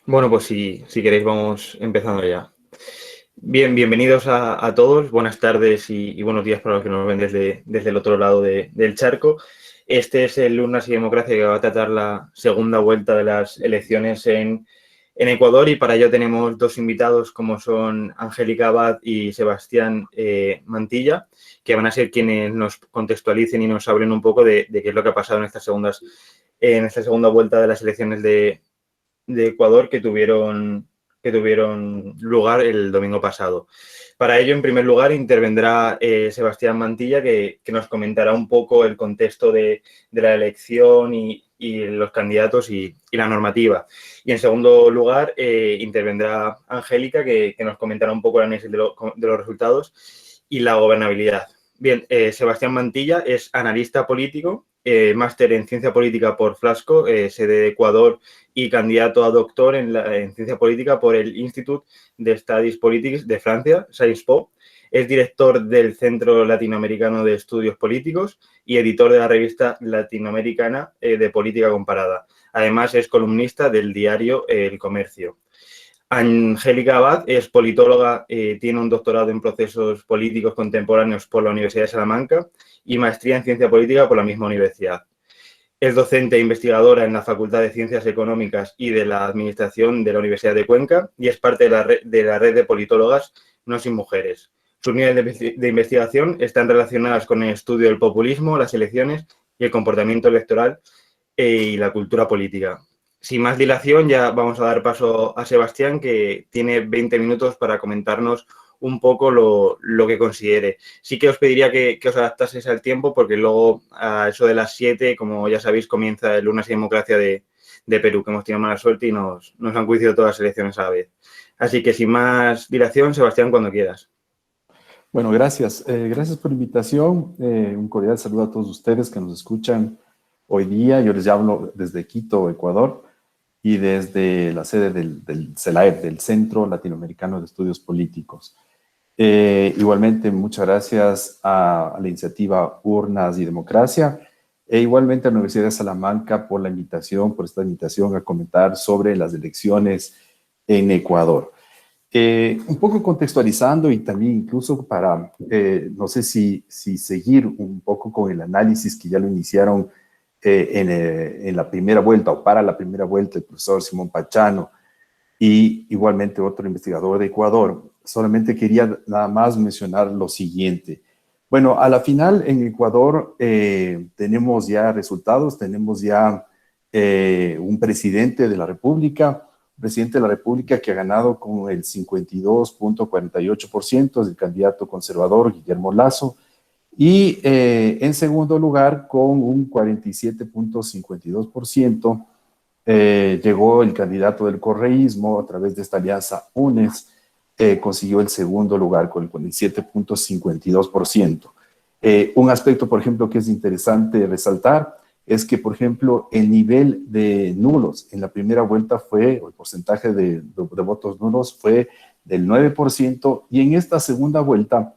Bueno, pues si queréis vamos empezando ya. Bien, bienvenidos a todos, buenas tardes y buenos días para los que nos ven desde el otro lado del charco. Este es el Urnas y Democracia, que va a tratar la segunda vuelta de las elecciones en Ecuador, y para ello tenemos dos invitados como son Angélica Abad y Sebastián Mantilla, que van a ser quienes nos contextualicen y nos hablen un poco de qué es lo que ha pasado en esta segunda vuelta de las elecciones de Ecuador que tuvieron lugar el domingo pasado. Para ello, en primer lugar, intervendrá Sebastián Mantilla, que nos comentará un poco el contexto de la elección y los candidatos y la normativa. Y en segundo lugar, intervendrá Angélica, que nos comentará un poco el análisis de los resultados y la gobernabilidad. Bien, Sebastián Mantilla es analista político, máster en Ciencia Política por Flasco, sede de Ecuador, y candidato a doctor en Ciencia Política por el Institut de Studies Politics de Francia, Sciences Po. Es director del Centro Latinoamericano de Estudios Políticos y editor de la revista latinoamericana de Política Comparada. Además, es columnista del diario El Comercio. Angélica Abad es politóloga, tiene un doctorado en procesos políticos contemporáneos por la Universidad de Salamanca y maestría en ciencia política por la misma universidad. Es docente e investigadora en la Facultad de Ciencias Económicas y de la Administración de la Universidad de Cuenca y es parte de la red de politólogas No Sin Mujeres. Sus líneas de investigación están relacionadas con el estudio del populismo, las elecciones y el comportamiento electoral y la cultura política. Sin más dilación, ya vamos a dar paso a Sebastián, que tiene 20 minutos para comentarnos un poco lo que considere. Sí que os pediría que os adaptaseis al tiempo, porque luego a eso de las 7, como ya sabéis, comienza el Urnas y Democracia de Perú, que hemos tenido mala suerte y nos han coincidido todas las elecciones a la vez. Así que sin más dilación, Sebastián, cuando quieras. Bueno, gracias. Gracias por la invitación. Un cordial saludo a todos ustedes que nos escuchan hoy día. Yo les hablo desde Quito, Ecuador, y desde la sede del CELAEP, del Centro Latinoamericano de Estudios Políticos. Igualmente, muchas gracias a la iniciativa Urnas y Democracia, e igualmente a la Universidad de Salamanca por esta invitación a comentar sobre las elecciones en Ecuador. Un poco contextualizando y también incluso para, no sé si seguir un poco con el análisis que ya lo iniciaron en la primera vuelta o para la primera vuelta el profesor Simón Pachano y igualmente otro investigador de Ecuador. Solamente quería nada más mencionar lo siguiente. Bueno, a la final en Ecuador tenemos ya resultados, tenemos ya un presidente de la República que ha ganado con el 52.48%, es el candidato conservador Guillermo Lasso, y en segundo lugar, con un 47.52%, llegó el candidato del correísmo a través de esta alianza UNES, consiguió el segundo lugar con el 47.52%. Un aspecto, por ejemplo, que es interesante resaltar es que, por ejemplo, el nivel de nulos en la primera vuelta o el porcentaje de votos nulos fue del 9%, y en esta segunda vuelta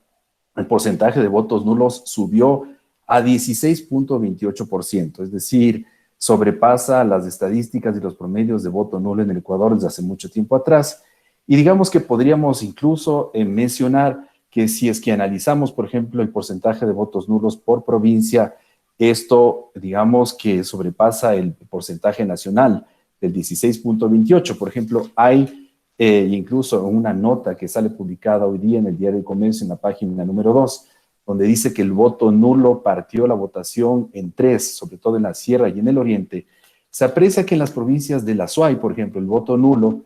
el porcentaje de votos nulos subió a 16.28%, es decir, sobrepasa las estadísticas y los promedios de voto nulo en el Ecuador desde hace mucho tiempo atrás. Y digamos que podríamos incluso mencionar que si es que analizamos, por ejemplo, el porcentaje de votos nulos por provincia, esto, digamos que sobrepasa el porcentaje nacional del 16.28. Por ejemplo, hay incluso una nota que sale publicada hoy día en el Diario del Comercio, en la página número 2, donde dice que el voto nulo partió la votación en 3, sobre todo en la Sierra y en el Oriente. Se aprecia que en las provincias de la SUAY, por ejemplo, el voto nulo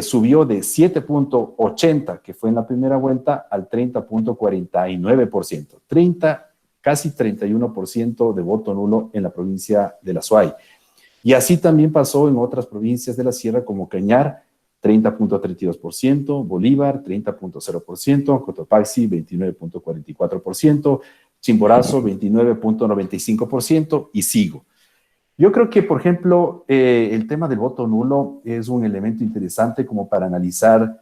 subió de 7.80, que fue en la primera vuelta, al 30.49%. Casi 31% de voto nulo en la provincia de la SUAY. Y así también pasó en otras provincias de la Sierra como Cañar, 30.32%, Bolívar, 30.0%, Cotopaxi, 29.44%, Chimborazo, 29.95%, y sigo. Yo creo que, por ejemplo, el tema del voto nulo es un elemento interesante como para analizar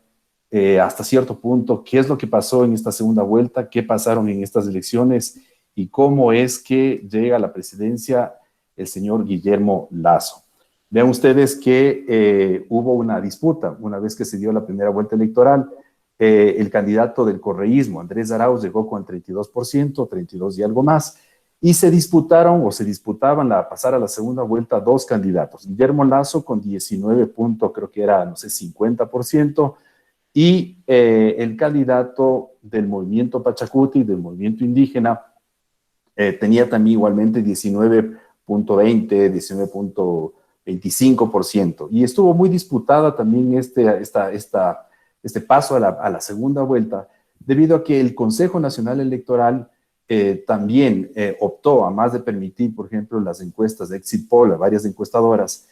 hasta cierto punto qué es lo que pasó en esta segunda vuelta, qué pasaron en estas elecciones y cómo es que llega a la presidencia el señor Guillermo Lasso. Vean ustedes que hubo una disputa una vez que se dio la primera vuelta electoral. El candidato del correísmo, Andrés Arauz, llegó con el 32%, 32 y algo más, y se disputaron o se disputaban pasar a la segunda vuelta dos candidatos. Guillermo Lasso con 19 puntos, creo que era, no sé, 50%, y el candidato del movimiento Pachacuti, del movimiento indígena, tenía también igualmente 19.20, 19.25%. Y estuvo muy disputada también este paso a la segunda vuelta, debido a que el Consejo Nacional Electoral también optó, a más de permitir, por ejemplo, las encuestas de Exit Poll a varias encuestadoras,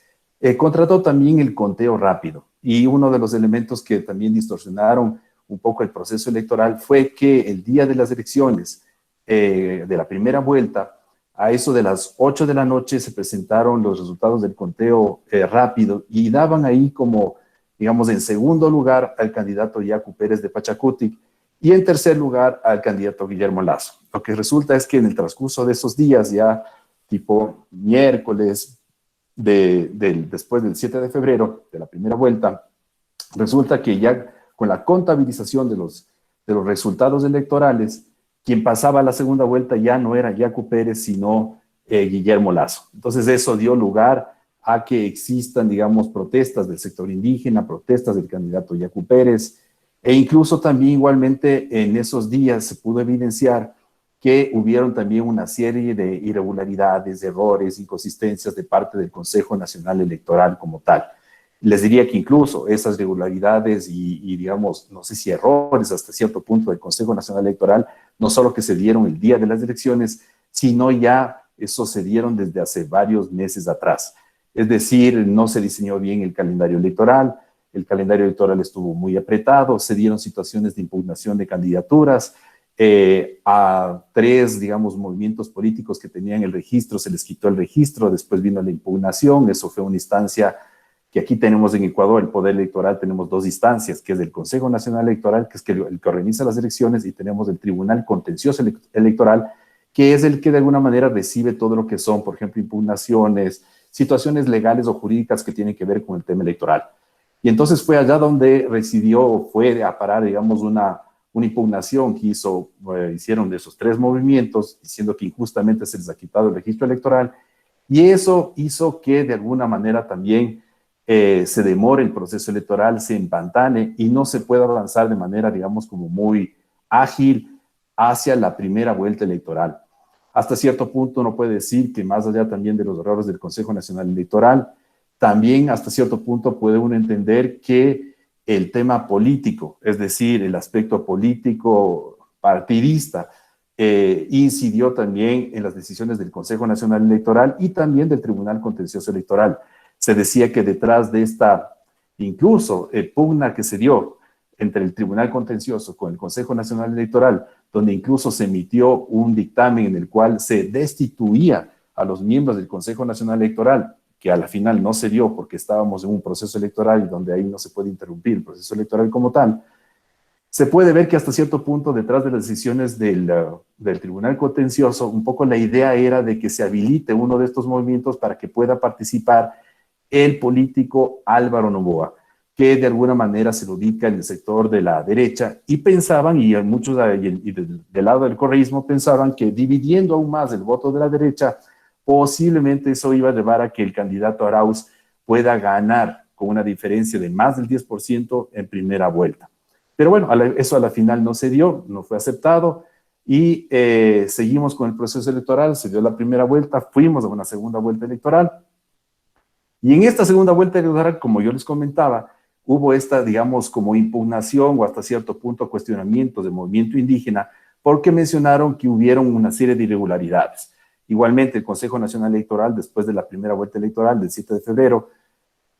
contrató también el conteo rápido. Y uno de los elementos que también distorsionaron un poco el proceso electoral fue que el día de las elecciones, de la primera vuelta, a eso de las 8 de la noche se presentaron los resultados del conteo rápido y daban ahí como, digamos, en segundo lugar al candidato Yacu Pérez de Pachacutic y en tercer lugar al candidato Guillermo Lasso. Lo que resulta es que en el transcurso de esos días, ya tipo miércoles, después del 7 de febrero, de la primera vuelta, resulta que ya con la contabilización de los resultados electorales, quien pasaba a la segunda vuelta ya no era Yacu Pérez, sino Guillermo Lasso. Entonces eso dio lugar a que existan, digamos, protestas del sector indígena, protestas del candidato Yacu Pérez, e incluso también igualmente en esos días se pudo evidenciar que hubieron también una serie de irregularidades, errores, inconsistencias de parte del Consejo Nacional Electoral como tal. Les diría que incluso esas irregularidades y digamos, no sé si errores hasta cierto punto del Consejo Nacional Electoral, no solo que se dieron el día de las elecciones, sino ya eso se dieron desde hace varios meses atrás. Es decir, no se diseñó bien el calendario electoral estuvo muy apretado, se dieron situaciones de impugnación de candidaturas, a 3, digamos, movimientos políticos que tenían el registro, se les quitó el registro, después vino la impugnación, eso fue una instancia que aquí tenemos en Ecuador, el Poder Electoral, tenemos 2 instancias, que es el Consejo Nacional Electoral, que es el que organiza las elecciones, y tenemos el Tribunal Contencioso Electoral, que es el que de alguna manera recibe todo lo que son, por ejemplo, impugnaciones, situaciones legales o jurídicas que tienen que ver con el tema electoral. Y entonces fue allá donde recibió, fue a parar, digamos, una impugnación que hicieron de esos 3 movimientos, diciendo que injustamente se les ha quitado el registro electoral, y eso hizo que de alguna manera también se demore el proceso electoral, se empantane y no se pueda avanzar de manera, digamos, como muy ágil hacia la primera vuelta electoral. Hasta cierto punto uno puede decir que más allá también de los errores del Consejo Nacional Electoral, también hasta cierto punto puede uno entender que el tema político, es decir, el aspecto político partidista, incidió también en las decisiones del Consejo Nacional Electoral y también del Tribunal Contencioso Electoral. Se decía que detrás de esta, incluso pugna que se dio entre el Tribunal Contencioso con el Consejo Nacional Electoral, donde incluso se emitió un dictamen en el cual se destituía a los miembros del Consejo Nacional Electoral, que a la final no se dio porque estábamos en un proceso electoral y donde ahí no se puede interrumpir el proceso electoral como tal, se puede ver que hasta cierto punto detrás de las decisiones del Tribunal Contencioso, un poco la idea era de que se habilite uno de estos movimientos para que pueda participar el político Álvaro Noboa, que de alguna manera se lo ubica en el sector de la derecha, y pensaban, y muchos del lado del correísmo pensaban que dividiendo aún más el voto de la derecha, posiblemente eso iba a llevar a que el candidato Arauz pueda ganar con una diferencia de más del 10% en primera vuelta. Pero bueno, eso a la final no se dio, no fue aceptado, y seguimos con el proceso electoral, se dio la primera vuelta, fuimos a una segunda vuelta electoral, y en esta segunda vuelta electoral, como yo les comentaba, hubo esta, digamos, como impugnación o hasta cierto punto cuestionamiento del movimiento indígena, porque mencionaron que hubieron una serie de irregularidades. Igualmente, el Consejo Nacional Electoral, después de la primera vuelta electoral del 7 de febrero,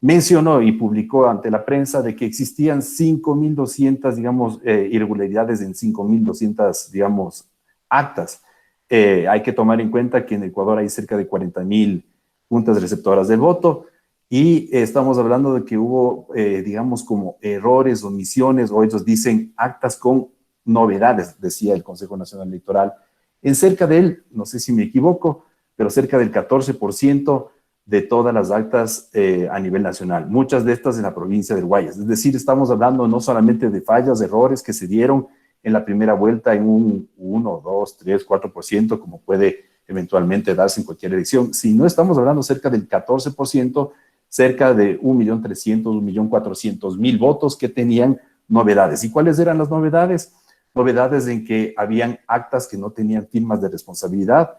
mencionó y publicó ante la prensa de que existían 5.200, digamos, irregularidades en 5.200, digamos, actas. Hay que tomar en cuenta que en Ecuador hay cerca de 40.000 juntas receptoras del voto, y estamos hablando de que hubo, digamos, como errores, omisiones, o ellos dicen actas con novedades, decía el Consejo Nacional Electoral, en cerca del, no sé si me equivoco, pero cerca del 14% de todas las actas a nivel nacional, muchas de estas en la provincia del Guayas. Es decir, estamos hablando no solamente de fallas, errores que se dieron en la primera vuelta en un 1, 2, 3, 4%, como puede eventualmente darse en cualquier elección, sino estamos hablando cerca del 14%, cerca de 1.300.000, 1.400.000 votos que tenían novedades. ¿Y cuáles eran las novedades? Novedades en que habían actas que no tenían firmas de responsabilidad,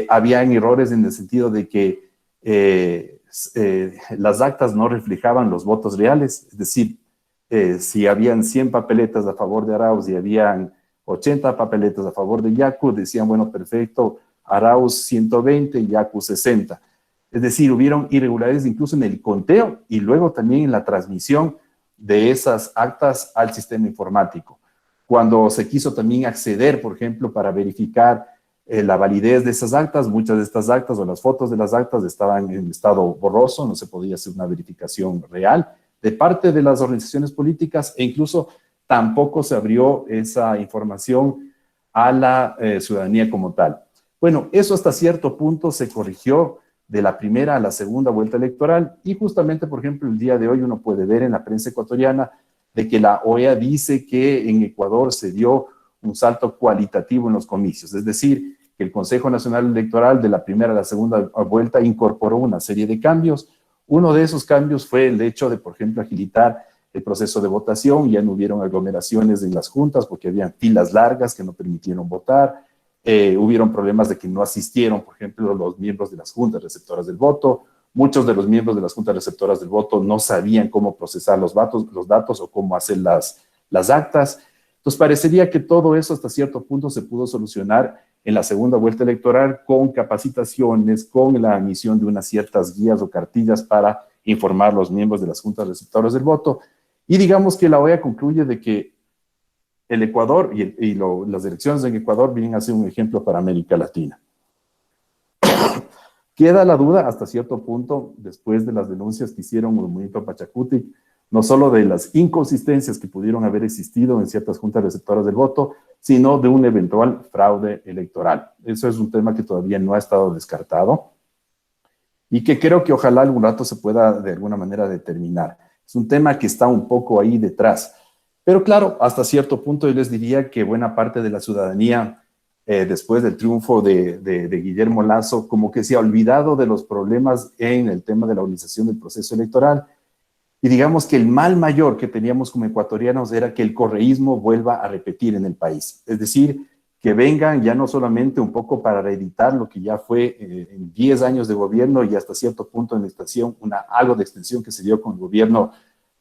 habían errores en el sentido de que las actas no reflejaban los votos reales, es decir, si habían 100 papeletas a favor de Arauz y habían 80 papeletas a favor de Yacu, decían, bueno, perfecto, Arauz 120, Yacu 60. Es decir, hubieron irregularidades incluso en el conteo y luego también en la transmisión de esas actas al sistema informático. Cuando se quiso también acceder, por ejemplo, para verificar la validez de esas actas, muchas de estas actas o las fotos de las actas estaban en estado borroso, no se podía hacer una verificación real de parte de las organizaciones políticas e incluso tampoco se abrió esa información a la ciudadanía como tal. Bueno, eso hasta cierto punto se corrigió de la primera a la segunda vuelta electoral y justamente, por ejemplo, el día de hoy uno puede ver en la prensa ecuatoriana de que la OEA dice que en Ecuador se dio un salto cualitativo en los comicios, es decir, que el Consejo Nacional Electoral de la primera a la segunda vuelta incorporó una serie de cambios. Uno de esos cambios fue el hecho de, por ejemplo, agilitar el proceso de votación, ya no hubieron aglomeraciones en las juntas porque habían filas largas que no permitieron votar, hubieron problemas de que no asistieron, por ejemplo, los miembros de las juntas receptoras del voto, muchos de los miembros de las juntas receptoras del voto no sabían cómo procesar los datos o cómo hacer las actas. Entonces, parecería que todo eso hasta cierto punto se pudo solucionar en la segunda vuelta electoral con capacitaciones, con la emisión de unas ciertas guías o cartillas para informar a los miembros de las juntas receptoras del voto. Y digamos que la OEA concluye de que el Ecuador las elecciones en Ecuador vienen a ser un ejemplo para América Latina. Queda la duda hasta cierto punto, después de las denuncias que hicieron el movimiento Pachacutic, no solo de las inconsistencias que pudieron haber existido en ciertas juntas receptoras del voto, sino de un eventual fraude electoral. Eso es un tema que todavía no ha estado descartado y que creo que ojalá algún rato se pueda de alguna manera determinar. Es un tema que está un poco ahí detrás. Pero claro, hasta cierto punto yo les diría que buena parte de la ciudadanía, después del triunfo de Guillermo Lasso, como que se ha olvidado de los problemas en el tema de la organización del proceso electoral. Y digamos que el mal mayor que teníamos como ecuatorianos era que el correísmo vuelva a repetir en el país. Es decir, que vengan ya no solamente un poco para reeditar lo que ya fue en 10 años de gobierno y hasta cierto punto en la extensión, algo de extensión que se dio con el gobierno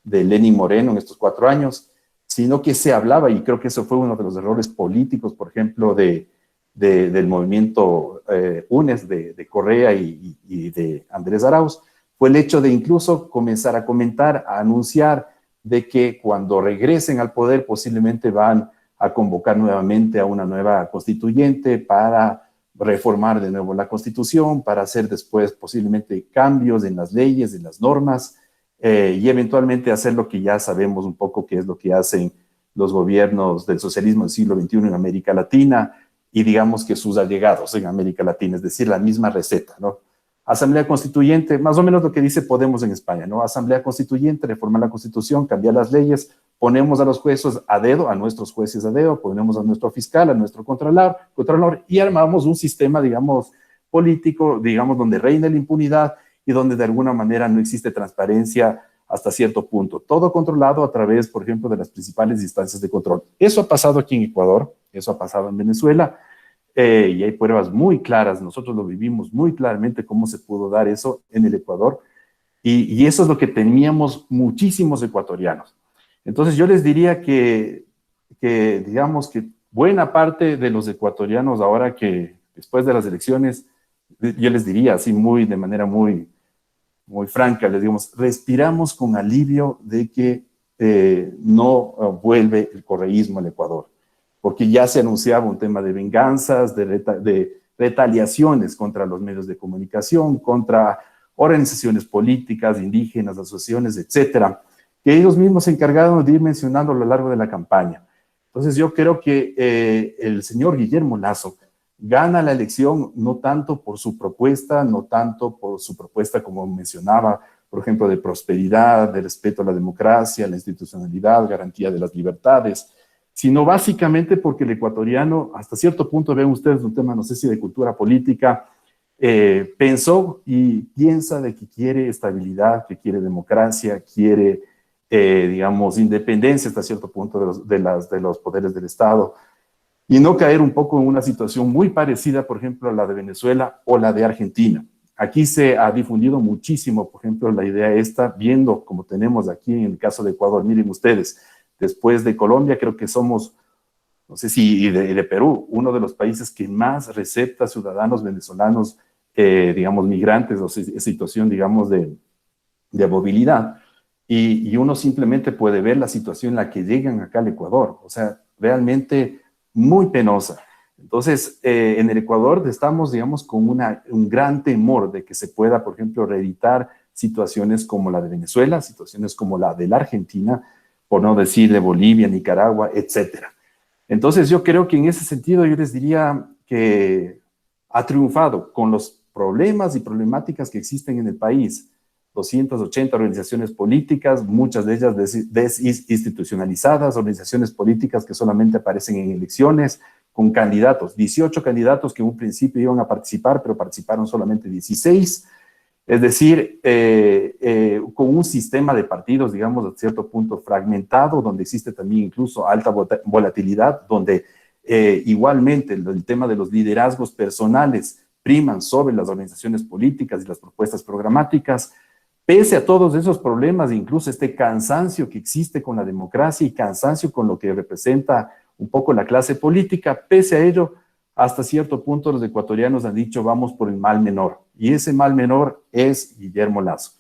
de Lenín Moreno en estos 4 años, sino que se hablaba, y creo que eso fue uno de los errores políticos, por ejemplo, del movimiento UNES de Correa y de Andrés Arauz, fue el hecho de incluso comenzar a comentar, a anunciar de que cuando regresen al poder posiblemente van a convocar nuevamente a una nueva constituyente para reformar de nuevo la Constitución, para hacer después posiblemente cambios en las leyes, en las normas, y eventualmente hacer lo que ya sabemos un poco que es lo que hacen los gobiernos del socialismo del siglo XXI en América Latina y digamos que sus allegados en América Latina, es decir, la misma receta, ¿no? Asamblea Constituyente, más o menos lo que dice Podemos en España, ¿no? Asamblea Constituyente, reformar la Constitución, cambiar las leyes, ponemos a los jueces a dedo, a nuestros jueces a dedo, ponemos a nuestro fiscal, a nuestro contralor y armamos un sistema, digamos, político, digamos, donde reina la impunidad y donde de alguna manera no existe transparencia hasta cierto punto. Todo controlado a través, por ejemplo, de las principales instancias de control. Eso ha pasado aquí en Ecuador, eso ha pasado en Venezuela, y hay pruebas muy claras, nosotros lo vivimos muy claramente cómo se pudo dar eso en el Ecuador, y eso es lo que teníamos muchísimos ecuatorianos. Entonces yo les diría que digamos que buena parte de los ecuatorianos ahora que después de las elecciones, yo les diría así de manera muy franca, les digamos, respiramos con alivio de que no vuelve el correísmo al Ecuador, porque ya se anunciaba un tema de venganzas, de retaliaciones contra los medios de comunicación, contra organizaciones políticas, indígenas, asociaciones, etcétera, que ellos mismos se encargaron de ir mencionando a lo largo de la campaña. Entonces yo creo que el señor Guillermo Lasso gana la elección no tanto por su propuesta, no tanto por su propuesta, como mencionaba, por ejemplo, de prosperidad, de respeto a la democracia, la institucionalidad, garantía de las libertades, sino básicamente porque el ecuatoriano, hasta cierto punto, ven ustedes un tema, no sé si de cultura política, pensó y piensa de que quiere estabilidad, que quiere democracia, quiere, digamos, independencia hasta cierto punto de los poderes del Estado, y no caer un poco en una situación muy parecida, por ejemplo, a la de Venezuela o la de Argentina. Aquí se ha difundido muchísimo, por ejemplo, la idea esta, viendo como tenemos aquí en el caso de Ecuador. Miren ustedes, después de Colombia, creo que somos, no sé si de Perú, uno de los países que más recepta ciudadanos venezolanos, digamos, migrantes o situación, digamos, de movilidad. Y uno simplemente puede ver la situación en la que llegan acá al Ecuador. O sea, realmente muy penosa. Entonces, en el Ecuador estamos, digamos, con un gran temor de que se pueda, por ejemplo, reeditar situaciones como la de Venezuela, situaciones como la de la Argentina, por no decir de Bolivia, Nicaragua, etcétera. Entonces, yo creo que en ese sentido yo les diría que ha triunfado con los problemas y problemáticas que existen en el país. 280 organizaciones políticas, muchas de ellas desinstitucionalizadas, organizaciones políticas que solamente aparecen en elecciones, con candidatos, 18 candidatos que en un principio iban a participar, pero participaron solamente 16. Es decir, con un sistema de partidos, digamos, a cierto punto fragmentado, donde existe también incluso alta volatilidad, donde igualmente el tema de los liderazgos personales priman sobre las organizaciones políticas y las propuestas programáticas. Pese a todos esos problemas, incluso este cansancio que existe con la democracia y cansancio con lo que representa un poco la clase política, pese a ello, hasta cierto punto los ecuatorianos han dicho vamos por el mal menor, y ese mal menor es Guillermo Lasso.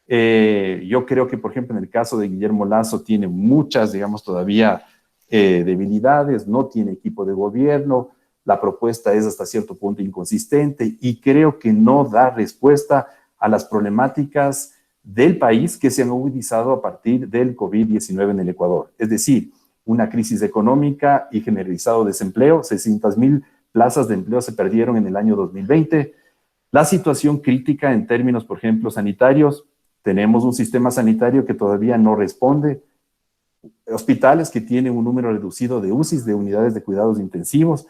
Yo creo que, por ejemplo, en el caso de Guillermo Lasso tiene muchas, digamos, todavía debilidades, no tiene equipo de gobierno, la propuesta es hasta cierto punto inconsistente y creo que no da respuesta a las problemáticas del país que se han agudizado a partir del COVID-19 en el Ecuador. Es decir, una crisis económica y generalizado desempleo, 600,000 plazas de empleo se perdieron en el año 2020. La situación crítica en términos, por ejemplo, sanitarios, tenemos un sistema sanitario que todavía no responde, hospitales que tienen un número reducido de UCIs, de unidades de cuidados intensivos,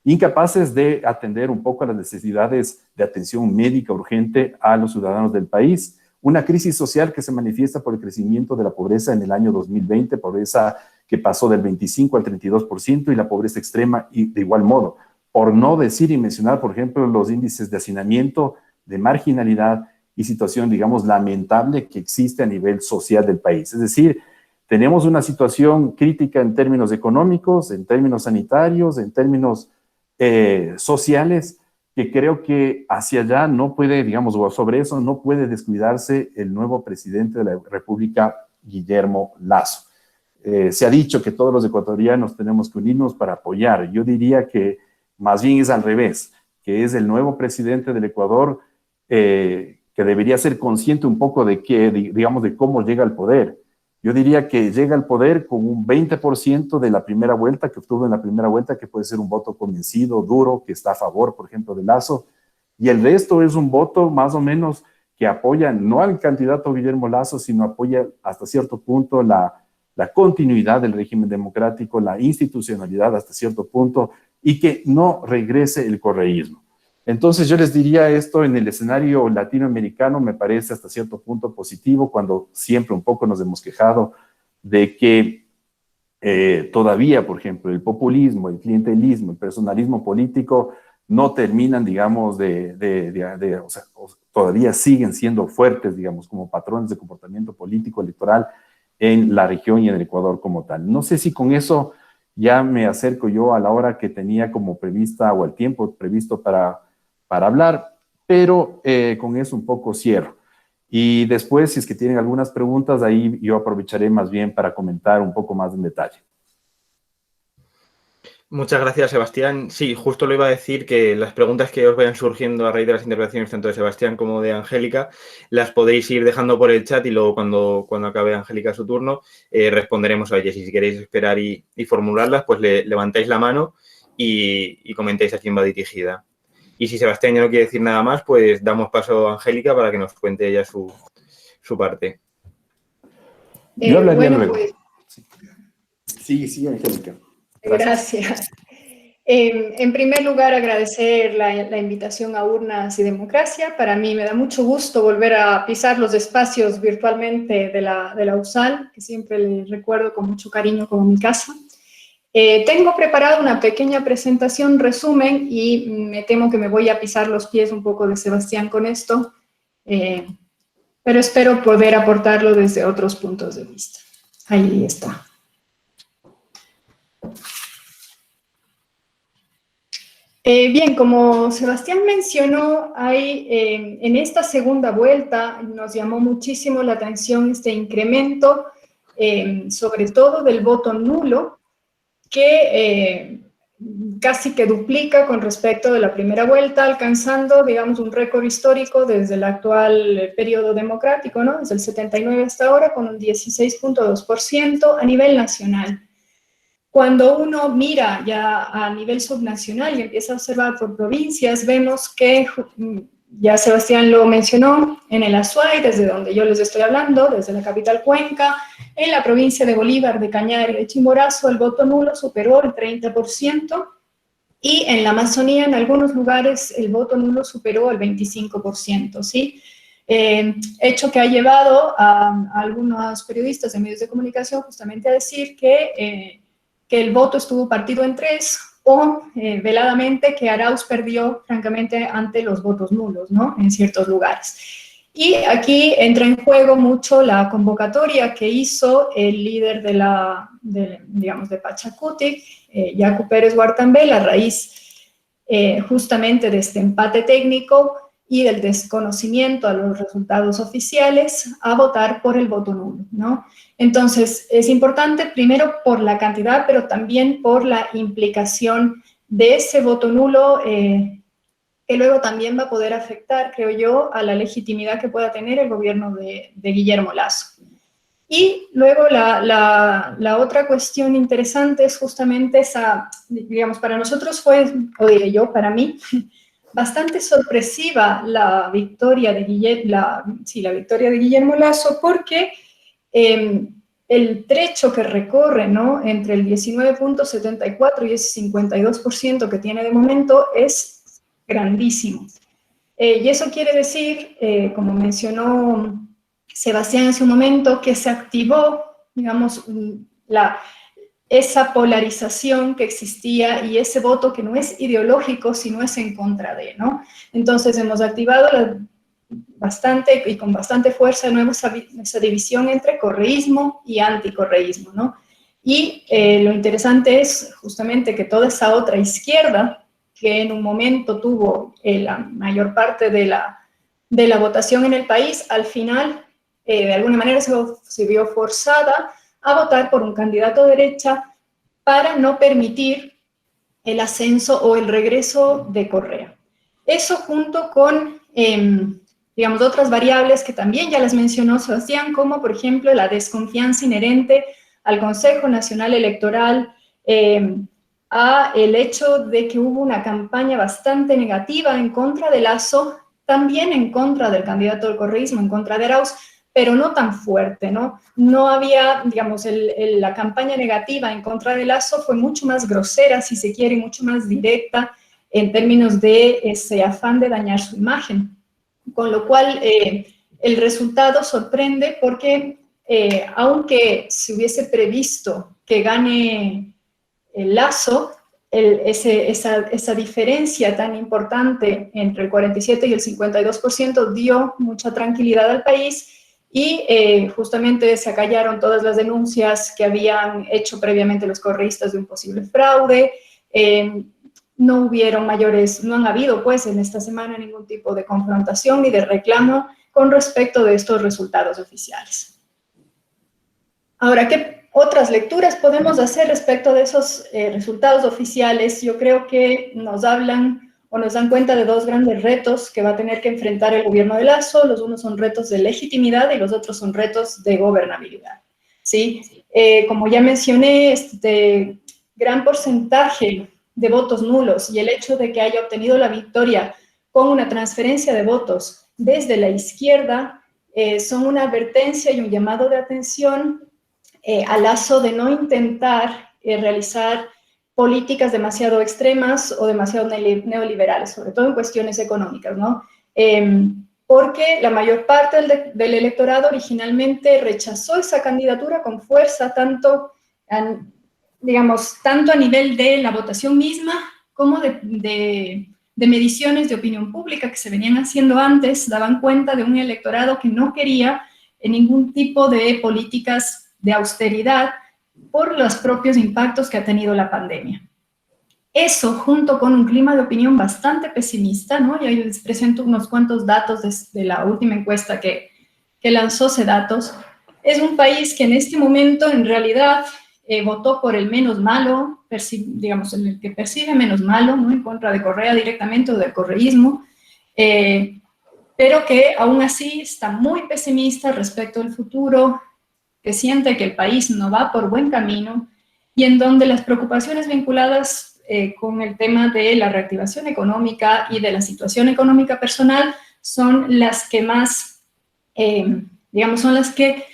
incapaces de atender un poco a las necesidades de atención médica urgente a los ciudadanos del país, una crisis social que se manifiesta por el crecimiento de la pobreza en el año 2020, pobreza que pasó del 25 al 32% y la pobreza extrema y de igual modo, por no decir y mencionar, por ejemplo, los índices de hacinamiento, de marginalidad y situación, digamos, lamentable que existe a nivel social del país. Es decir, tenemos una situación crítica en términos económicos, en términos sanitarios, en términos sociales, que creo que hacia allá no puede, digamos, o sobre eso no puede descuidarse el nuevo presidente de la República, Guillermo Lasso. Se ha dicho que todos los ecuatorianos tenemos que unirnos para apoyar. Yo diría que más bien es al revés, que es el nuevo presidente del Ecuador que debería ser consciente un poco de que, digamos, de cómo llega al poder. Yo diría que llega al poder con un 20% de la primera vuelta, que obtuvo en la primera vuelta, que puede ser un voto convencido, duro, que está a favor, por ejemplo, de Lasso, y el resto es un voto más o menos que apoya no al candidato Guillermo Lasso, sino apoya hasta cierto punto la continuidad del régimen democrático, la institucionalidad hasta cierto punto, y que no regrese el correísmo. Entonces yo les diría esto en el escenario latinoamericano me parece hasta cierto punto positivo, cuando siempre un poco nos hemos quejado de que todavía, por ejemplo, el populismo, el clientelismo, el personalismo político no terminan, digamos, o sea, todavía siguen siendo fuertes, digamos, como patrones de comportamiento político electoral en la región y en el Ecuador como tal. No sé si con eso ya me acerco yo a la hora que tenía como prevista o al tiempo previsto para hablar, pero con eso un poco cierro. Y después, si es que tienen algunas preguntas, ahí yo aprovecharé más bien para comentar un poco más en detalle. Muchas gracias, Sebastián. Sí, justo lo iba a decir, que las preguntas que os vayan surgiendo a raíz de las intervenciones tanto de Sebastián como de Angélica las podéis ir dejando por el chat y luego cuando acabe Angélica su turno responderemos a ellas. Y si queréis esperar y formularlas, pues levantáis la mano y comentáis a quién va dirigida. Y si Sebastián ya no quiere decir nada más, pues damos paso a Angélica para que nos cuente ella su parte. Yo hablaría Bueno, luego. pues, Sí, Angélica. gracias. En primer lugar, agradecer la invitación a Urnas y Democracia. Para mí me da mucho gusto volver a pisar los espacios virtualmente de la USAL, que siempre le recuerdo con mucho cariño como mi casa. Tengo preparada una pequeña presentación, resumen, y me temo que me voy a pisar los pies un poco de Sebastián con esto, pero espero poder aportarlo desde otros puntos de vista. Ahí está. Bien, como Sebastián mencionó, en esta segunda vuelta nos llamó muchísimo la atención este incremento, sobre todo del voto nulo, que casi que duplica con respecto de la primera vuelta, alcanzando, digamos, un récord histórico desde el actual periodo democrático, ¿no? Desde el 79 hasta ahora, con un 16.2% a nivel nacional. Cuando uno mira ya a nivel subnacional y empieza a observar por provincias, vemos que, ya Sebastián lo mencionó, en el Azuay, desde donde yo les estoy hablando, desde la capital Cuenca, en la provincia de Bolívar, de Cañar y de Chimborazo, el voto nulo superó el 30%, y en la Amazonía, en algunos lugares, el voto nulo superó el 25%, ¿sí? Hecho que ha llevado a algunos periodistas de medios de comunicación justamente a decir que el voto estuvo partido en tres, o veladamente que Arauz perdió, francamente, ante los votos nulos, ¿no? En ciertos lugares. Y aquí entra en juego mucho la convocatoria que hizo el líder de Pachacutic, Yacu Pérez Guartambel, a raíz justamente de este empate técnico y del desconocimiento a los resultados oficiales, a votar por el voto nulo, ¿no? Entonces, es importante primero por la cantidad, pero también por la implicación de ese voto nulo, que luego también va a poder afectar, creo yo, a la legitimidad que pueda tener el gobierno de Guillermo Lasso. Y luego la otra cuestión interesante es justamente esa, digamos, para nosotros fue, o diré yo, para mí, bastante sorpresiva la victoria de Guillermo Lasso, porque el trecho que recorre, ¿no?, entre el 19.74 y ese 52% que tiene de momento es grandísimo. Y eso quiere decir, como mencionó Sebastián hace un momento, que se activó, digamos, esa polarización que existía y ese voto que no es ideológico, sino es en contra de, ¿no? Entonces hemos activado bastante y con bastante fuerza de nuevo esa división entre correísmo y anticorreísmo, ¿no? Y lo interesante es justamente que toda esa otra izquierda, que en un momento tuvo la mayor parte de la votación en el país, al final, de alguna manera se vio forzada a votar por un candidato de derecha para no permitir el ascenso o el regreso de Correa. Eso junto con, digamos, otras variables que también ya las mencionó Sebastián, como por ejemplo la desconfianza inherente al Consejo Nacional Electoral, a el hecho de que hubo una campaña bastante negativa en contra de Lasso, también en contra del candidato del correísmo, en contra de Arauz, pero no tan fuerte, ¿no? No había, digamos, la campaña negativa en contra de Lasso fue mucho más grosera, si se quiere, mucho más directa en términos de ese afán de dañar su imagen. Con lo cual, el resultado sorprende porque, aunque se hubiese previsto que gane el Lasso, esa diferencia tan importante entre el 47 y el 52% dio mucha tranquilidad al país. Y justamente se acallaron todas las denuncias que habían hecho previamente los correístas de un posible fraude. No hubieron no han habido pues en esta semana ningún tipo de confrontación ni de reclamo con respecto de estos resultados oficiales. Ahora, ¿qué otras lecturas podemos hacer respecto de esos resultados oficiales? Yo creo que nos hablan o nos dan cuenta de dos grandes retos que va a tener que enfrentar el gobierno de Lasso. Los unos son retos de legitimidad y los otros son retos de gobernabilidad, ¿sí? Como ya mencioné, este gran porcentaje de votos nulos y el hecho de que haya obtenido la victoria con una transferencia de votos desde la izquierda son una advertencia y un llamado de atención a Lasso de no intentar realizar políticas demasiado extremas o demasiado neoliberales, sobre todo en cuestiones económicas, ¿no? Porque la mayor parte del electorado originalmente rechazó esa candidatura con fuerza, tanto a nivel de la votación misma como de mediciones de opinión pública que se venían haciendo antes, daban cuenta de un electorado que no quería ningún tipo de políticas de austeridad por los propios impactos que ha tenido la pandemia. Eso, junto con un clima de opinión bastante pesimista, ¿no? Y ahí les presento unos cuantos datos de la última encuesta que lanzó Cedatos. Es un país que en este momento, en realidad, votó por el menos malo, digamos, el que percibe menos malo, ¿no? En contra de Correa directamente o del correísmo, pero que aún así está muy pesimista respecto al futuro, que siente que el país no va por buen camino y en donde las preocupaciones vinculadas con el tema de la reactivación económica y de la situación económica personal son las que más, digamos, son las que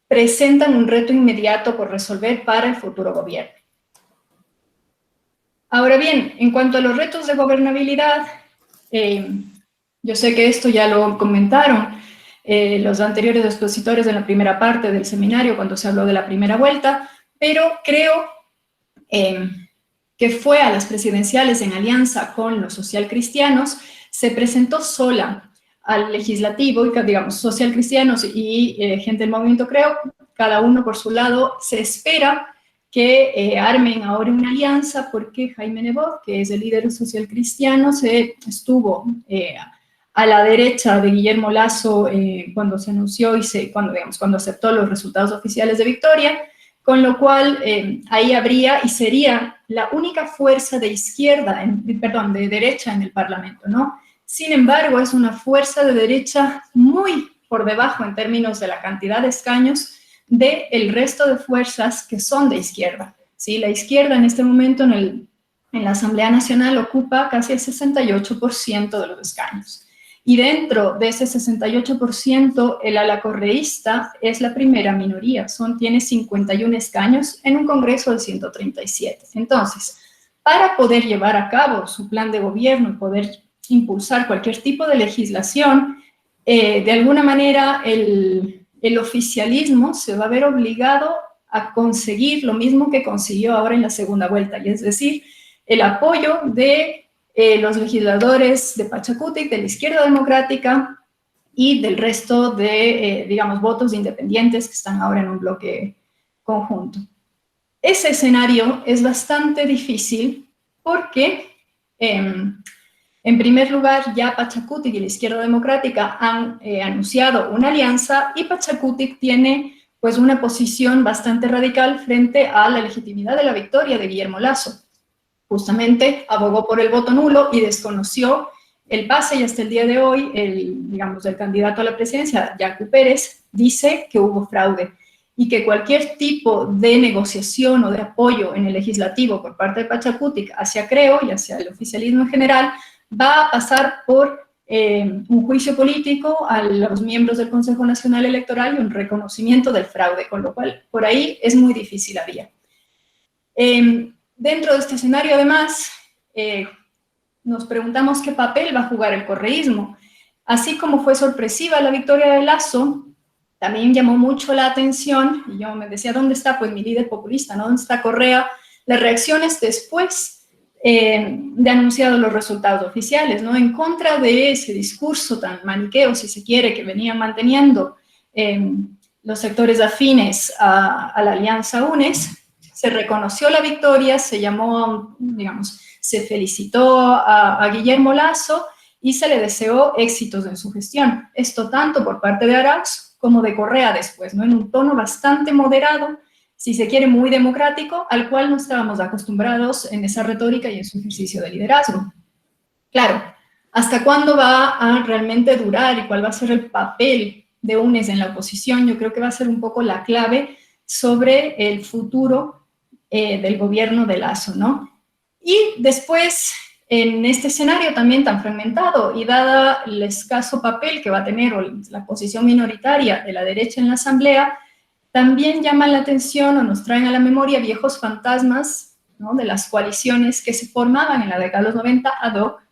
presentan un reto inmediato por resolver para el futuro gobierno. Ahora bien, en cuanto a los retos de gobernabilidad, yo sé que esto ya lo comentaron los anteriores expositores en la primera parte del seminario cuando se habló de la primera vuelta, pero creo que fue a las presidenciales en alianza con los socialcristianos, se presentó sola al legislativo, y digamos, socialcristianos y gente del movimiento Creo, cada uno por su lado. Se espera que armen ahora una alianza porque Jaime Nebot, que es el líder socialcristiano, estuvo a la derecha de Guillermo Lasso cuando se anunció y cuando aceptó los resultados oficiales de victoria, con lo cual ahí habría y sería la única fuerza de izquierda, de derecha en el Parlamento, ¿no? Sin embargo, es una fuerza de derecha muy por debajo en términos de la cantidad de escaños del resto de fuerzas que son de izquierda, ¿sí? La izquierda en este momento en la Asamblea Nacional ocupa casi el 68% de los escaños. Y dentro de ese 68%, el ala correísta es la primera minoría, tiene 51 escaños en un Congreso de 137. Entonces, para poder llevar a cabo su plan de gobierno y poder impulsar cualquier tipo de legislación, de alguna manera el oficialismo se va a ver obligado a conseguir lo mismo que consiguió ahora en la segunda vuelta, y es decir, el apoyo de los legisladores de Pachacutic, de la izquierda democrática y del resto de, digamos, votos independientes que están ahora en un bloque conjunto. Ese escenario es bastante difícil porque, en primer lugar, ya Pachacutic y la izquierda democrática han anunciado una alianza y Pachacutic tiene pues una posición bastante radical frente a la legitimidad de la victoria de Guillermo Lasso. Justamente abogó por el voto nulo y desconoció el pase, y hasta el día de hoy, el candidato a la presidencia, Yacu Pérez, dice que hubo fraude y que cualquier tipo de negociación o de apoyo en el legislativo por parte de Pachacutic hacia Creo y hacia el oficialismo en general va a pasar por un juicio político a los miembros del Consejo Nacional Electoral y un reconocimiento del fraude, con lo cual por ahí es muy difícil la vía. Dentro de este escenario, además, nos preguntamos qué papel va a jugar el correísmo. Así como fue sorpresiva la victoria de Lasso, también llamó mucho la atención, y yo me decía, ¿dónde está pues mi líder populista, ¿no? ¿Dónde está Correa? Las reacciones después de anunciado los resultados oficiales, ¿no? En contra de ese discurso tan maniqueo, si se quiere, que venían manteniendo los sectores afines a la Alianza UNES, se reconoció la victoria, se llamó, digamos, se felicitó a Guillermo Lasso y se le deseó éxitos en su gestión. Esto tanto por parte de Arauz como de Correa después, ¿no? En un tono bastante moderado, si se quiere muy democrático, al cual no estábamos acostumbrados en esa retórica y en su ejercicio de liderazgo. Claro, ¿hasta cuándo va a realmente durar y cuál va a ser el papel de UNES en la oposición? Yo creo que va a ser un poco la clave sobre el futuro del gobierno de Lasso, ¿no? Y después, en este escenario también tan fragmentado y dada el escaso papel que va a tener o la posición minoritaria de la derecha en la Asamblea, también llaman la atención o nos traen a la memoria viejos fantasmas, ¿no?, de las coaliciones que se formaban en la década de los 90 ad hoc,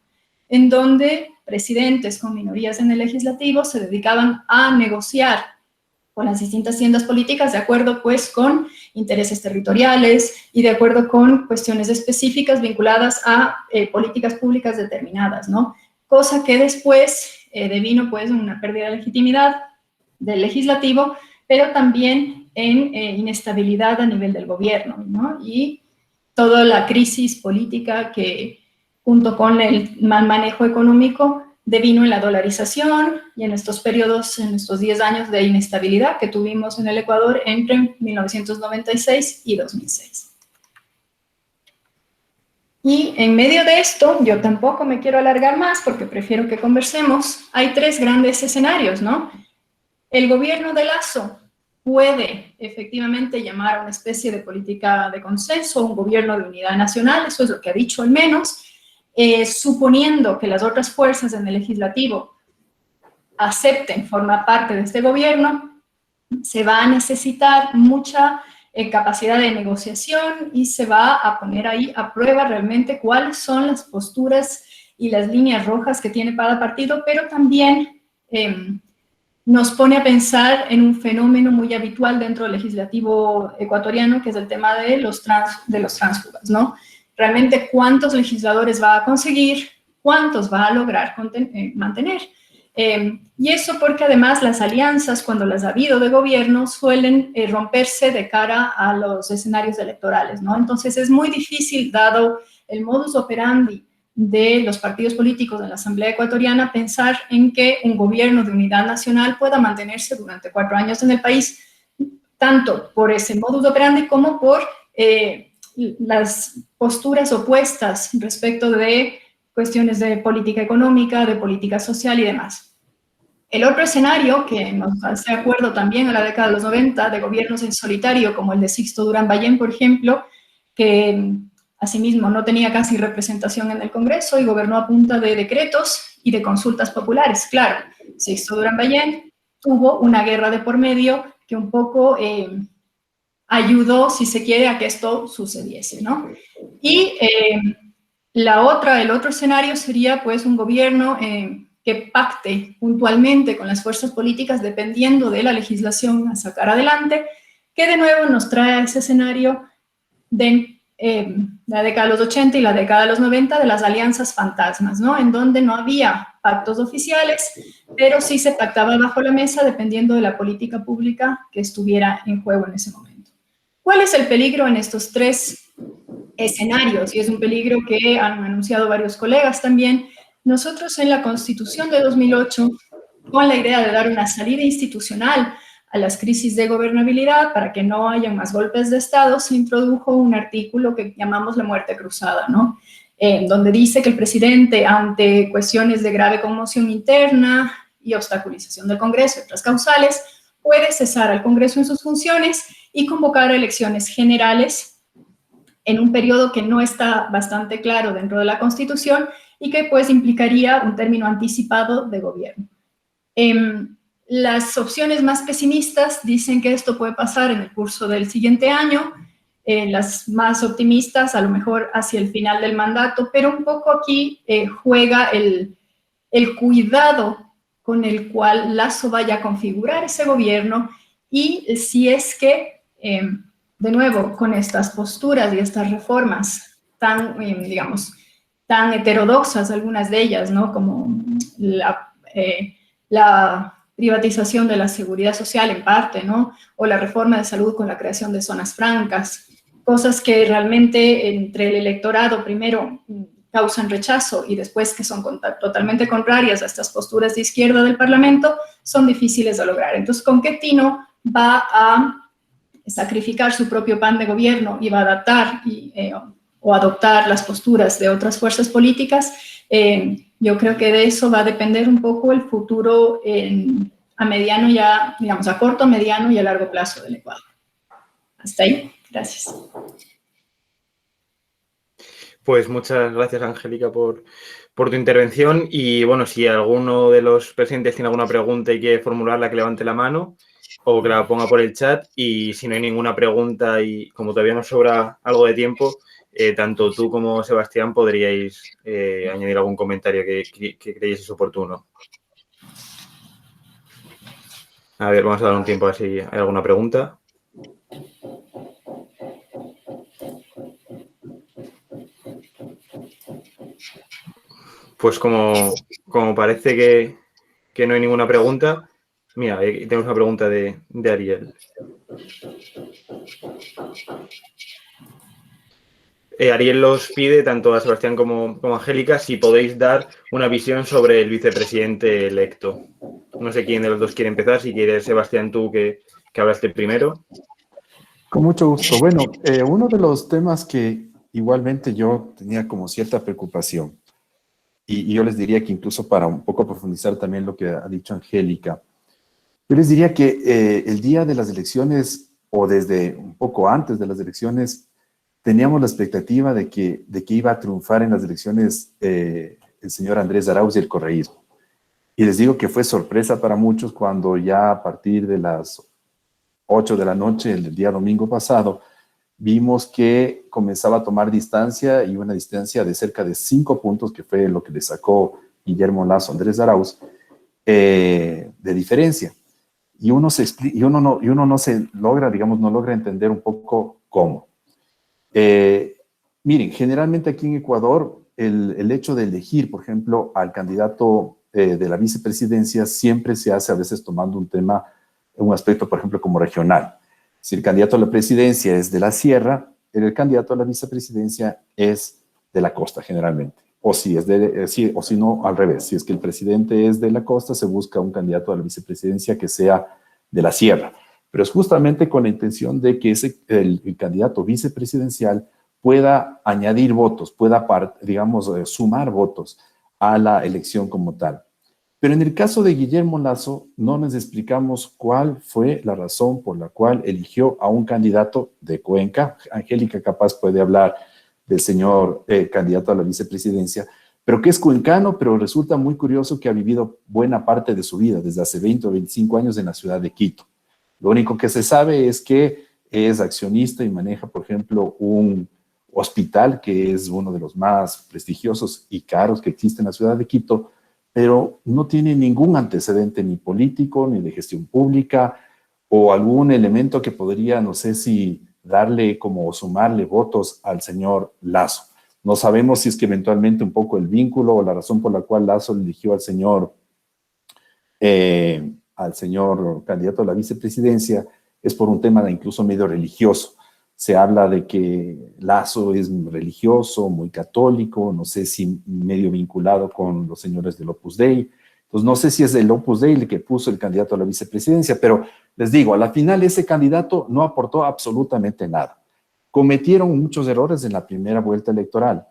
en donde presidentes con minorías en el legislativo se dedicaban a negociar con las distintas tiendas políticas de acuerdo pues con intereses territoriales y de acuerdo con cuestiones específicas vinculadas a políticas públicas determinadas, ¿no? Cosa que después devino pues una pérdida de legitimidad del legislativo, pero también en inestabilidad a nivel del gobierno, ¿no? Y toda la crisis política que, junto con el mal manejo económico, devino en la dolarización y en estos periodos, en estos 10 años de inestabilidad que tuvimos en el Ecuador entre 1996 y 2006. Y en medio de esto, yo tampoco me quiero alargar más porque prefiero que conversemos, hay 3 grandes escenarios, ¿no? El gobierno de Lasso puede efectivamente llamar a una especie de política de consenso, un gobierno de unidad nacional, eso es lo que ha dicho al menos, suponiendo que las otras fuerzas en el legislativo acepten formar parte de este gobierno, se va a necesitar mucha capacidad de negociación y se va a poner ahí a prueba realmente cuáles son las posturas y las líneas rojas que tiene cada partido, pero también nos pone a pensar en un fenómeno muy habitual dentro del legislativo ecuatoriano, que es el tema de los tránsfugas, ¿no? Realmente, ¿cuántos legisladores va a conseguir? ¿Cuántos va a lograr mantener? Y eso porque además las alianzas, cuando las ha habido de gobierno, suelen romperse de cara a los escenarios electorales, ¿no? Entonces es muy difícil, dado el modus operandi de los partidos políticos de la Asamblea Ecuatoriana, pensar en que un gobierno de unidad nacional pueda mantenerse durante 4 años en el país, tanto por ese modus operandi como por las posturas opuestas respecto de cuestiones de política económica, de política social y demás. El otro escenario, que nos hace acuerdo también a la década de los 90, de gobiernos en solitario, como el de Sixto Durán Ballén, por ejemplo, que asimismo no tenía casi representación en el Congreso y gobernó a punta de decretos y de consultas populares. Claro, Sixto Durán Ballén tuvo una guerra de por medio que un poco ayudó, si se quiere, a que esto sucediese, ¿no? Y el otro escenario sería pues un gobierno que pacte puntualmente con las fuerzas políticas dependiendo de la legislación a sacar adelante, que de nuevo nos trae ese escenario de la década de los 80 y la década de los 90 de las alianzas fantasmas, ¿no? En donde no había pactos oficiales, pero sí se pactaba bajo la mesa dependiendo de la política pública que estuviera en juego en ese momento. ¿Cuál es el peligro en estos 3 escenarios? Y es un peligro que han anunciado varios colegas también. Nosotros en la Constitución de 2008, con la idea de dar una salida institucional a las crisis de gobernabilidad para que no haya más golpes de Estado, se introdujo un artículo que llamamos la muerte cruzada, ¿no? Donde dice que el presidente, ante cuestiones de grave conmoción interna y obstaculización del Congreso y otras causales, puede cesar al Congreso en sus funciones y convocar elecciones generales en un periodo que no está bastante claro dentro de la Constitución y que pues implicaría un término anticipado de gobierno. Las opciones más pesimistas dicen que esto puede pasar en el curso del siguiente año, las más optimistas a lo mejor hacia el final del mandato, pero un poco aquí juega el cuidado con el cual Lasso vaya a configurar ese gobierno y si es que, de nuevo, con estas posturas y estas reformas tan, digamos, tan heterodoxas, algunas de ellas, ¿no? Como la privatización de la seguridad social en parte, ¿no? O la reforma de salud con la creación de zonas francas, cosas que realmente entre el electorado, primero, causan rechazo y después que son totalmente contrarias a estas posturas de izquierda del Parlamento, son difíciles de lograr. Entonces, ¿con qué tino va a sacrificar su propio plan de gobierno y va a adaptar o adoptar las posturas de otras fuerzas políticas? Yo creo que de eso va a depender un poco el futuro a mediano ya, digamos, a corto, mediano y a largo plazo del Ecuador. Hasta ahí. Gracias. Pues muchas gracias, Angélica, por tu intervención. Y bueno, si alguno de los presentes tiene alguna pregunta y quiere formularla, que levante la mano o que la ponga por el chat. Y si no hay ninguna pregunta y como todavía nos sobra algo de tiempo, tanto tú como Sebastián podríais añadir algún comentario que creáis oportuno. A ver, vamos a dar un tiempo a ver si hay alguna pregunta. Pues como parece que no hay ninguna pregunta, mira, tenemos una pregunta de Ariel. Ariel los pide, tanto a Sebastián como a Angélica, si podéis dar una visión sobre el vicepresidente electo. No sé quién de los dos quiere empezar, si quieres, Sebastián, tú que hablaste primero. Con mucho gusto. Bueno, uno de los temas que igualmente yo tenía como cierta preocupación, y yo les diría que incluso para un poco profundizar también lo que ha dicho Angélica, yo les diría que el día de las elecciones o desde un poco antes de las elecciones teníamos la expectativa de que iba a triunfar en las elecciones el señor Andrés Arauz y el correísmo. Y les digo que fue sorpresa para muchos cuando ya a partir de las 8 de la noche, el día domingo pasado, vimos que comenzaba a tomar distancia y una distancia de cerca de 5 puntos, que fue lo que le sacó Guillermo Lasso a Andrés Arauz, de diferencia. Y uno no se logra, digamos, no logra entender un poco cómo. Miren, generalmente aquí en Ecuador, el hecho de elegir, por ejemplo, al candidato de la vicepresidencia siempre se hace a veces tomando un aspecto, por ejemplo, como regional. Si el candidato a la presidencia es de la sierra, el candidato a la vicepresidencia es de la costa, generalmente. O si no, al revés. Si es que el presidente es de la costa, se busca un candidato a la vicepresidencia que sea de la sierra. Pero es justamente con la intención de que el candidato vicepresidencial pueda añadir votos, pueda, digamos, sumar votos a la elección como tal. Pero en el caso de Guillermo Lasso, no nos explicamos cuál fue la razón por la cual eligió a un candidato de Cuenca. Angélica capaz puede hablar del señor candidato a la vicepresidencia, pero que es cuencano, pero resulta muy curioso que ha vivido buena parte de su vida, desde hace 20 o 25 años en la ciudad de Quito. Lo único que se sabe es que es accionista y maneja, por ejemplo, un hospital que es uno de los más prestigiosos y caros que existe en la ciudad de Quito, pero no tiene ningún antecedente ni político, ni de gestión pública, o algún elemento que podría, no sé si darle como sumarle votos al señor Lasso. No sabemos si es que eventualmente un poco el vínculo o la razón por la cual Lasso eligió al señor candidato a la vicepresidencia es por un tema incluso medio religioso. Se habla de que Lasso es religioso, muy católico, no sé si medio vinculado con los señores del Opus Dei. Entonces, no sé si es el Opus Dei el que puso el candidato a la vicepresidencia, pero les digo, a la final ese candidato no aportó absolutamente nada. Cometieron muchos errores en la primera vuelta electoral.